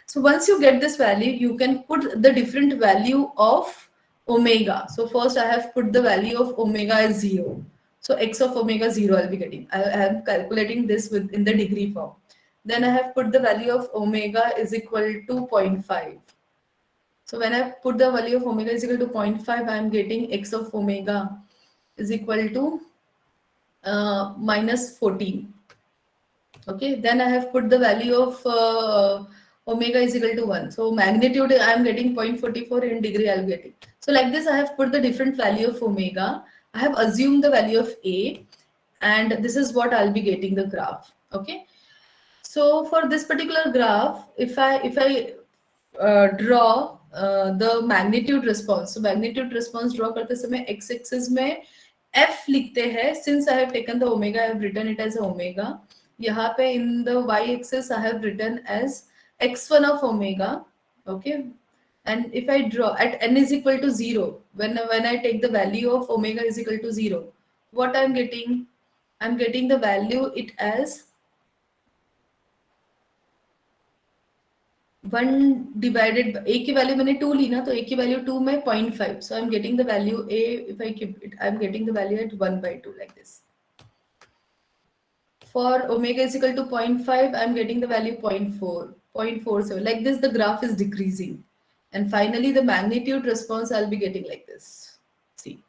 So once you get this value, you can put the different value of omega. So first I have put the value of omega as 0. So x of omega 0 I'll be getting. I am calculating this in the degree form. Then I have put the value of omega is equal to 0.5. So when I put the value of omega is equal to 0.5, I am getting x of omega is equal to minus 14. Okay. Then I have put the value of omega is equal to 1. So magnitude I am getting 0.44 in degree I will get it. So like this I have put the different value of omega. I have assumed the value of a and this is what I'll be getting the graph. Okay. So for this particular graph, if I draw the magnitude response, so magnitude response draw करते समय x-axis में f लिखते हैं. Since I have taken the omega, I have written it as omega. यहाँ पे in the y-axis I have written as x1 of omega. Okay. And if I draw at n is equal to 0, when I take the value of omega is equal to 0, what I'm getting? I'm getting the value it as 1 divided by a की value मैंने 2 ली ना, तो a की value 2 में 0.5. So I'm getting the value a, if I keep it, I'm getting the value at 1 by 2 like this. For omega is equal to 0.5, I'm getting the value 0.4, 0.47. Like this, the graph is decreasing. And finally, the magnitude response I'll be getting like this. See.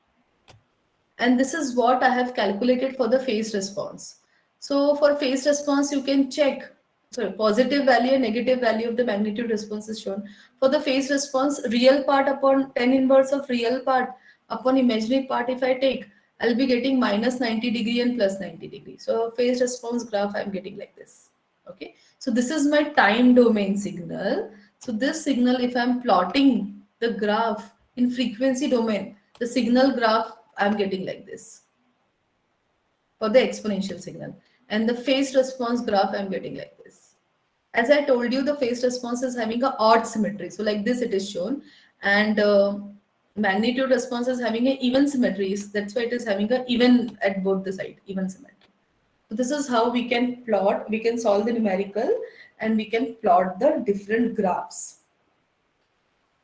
And this is what I have calculated for the phase response. So for phase response, you can check. So positive value and negative value of the magnitude response is shown. For the phase response, real part upon tan inverse of real part upon imaginary part, if I take, I'll be getting minus 90 degree and plus 90 degree. So phase response graph I'm getting like this. Okay. So this is my time domain signal. So this signal, if I'm plotting the graph in frequency domain, the signal graph I'm getting like this for the exponential signal. And the phase response graph I'm getting like this. As I told you, the phase response is having a odd symmetry. So like this it is shown. And magnitude response is having an even symmetry. That's why it is having a even at both the side, even symmetry. So this is how we can plot, we can solve the numerical and we can plot the different graphs.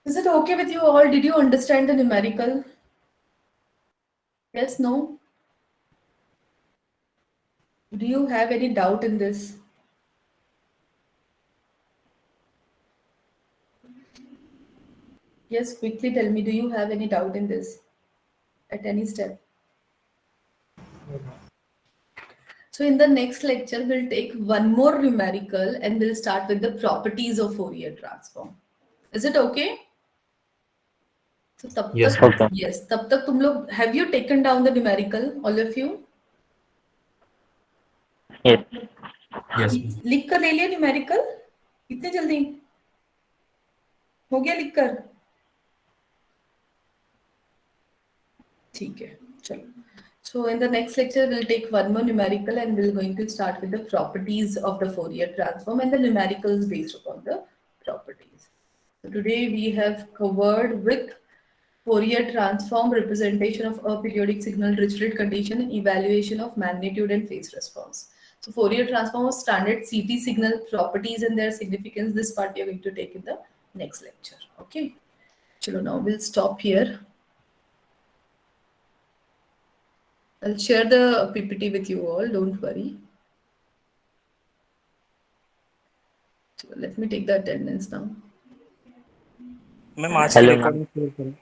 Is it okay with you all? Did you understand the numerical? Yes, no? Do you have any doubt in this? Yes, quickly tell me, do you have any doubt in this at any step? So in the next lecture, we'll take one more numerical and we'll start with the properties of Fourier transform. Is it okay? तो तब Yes, तक Okay. yes, तब तक तुम लोग have you taken down the numerical, all of you? Yes. Yes. लिख कर ले लिया न्यूमेरिकल इतने जल्दी हो गया लिख कर ठीक है चलो so in the next lecture we'll take one more numerical and we're going to start with the properties of the Fourier transform and the numericals based upon the properties. So today we have covered with Fourier transform, representation of a periodic signal, Dirichlet condition, and evaluation of magnitude and phase response. So Fourier transform of standard CT signal properties and their significance. This part we are going to take in the next lecture. Okay. Chalo, now we'll stop here. I'll share the PPT with you all. Don't worry. So let me take the attendance now. Ma'am आज की Hello, recording शुरू करें.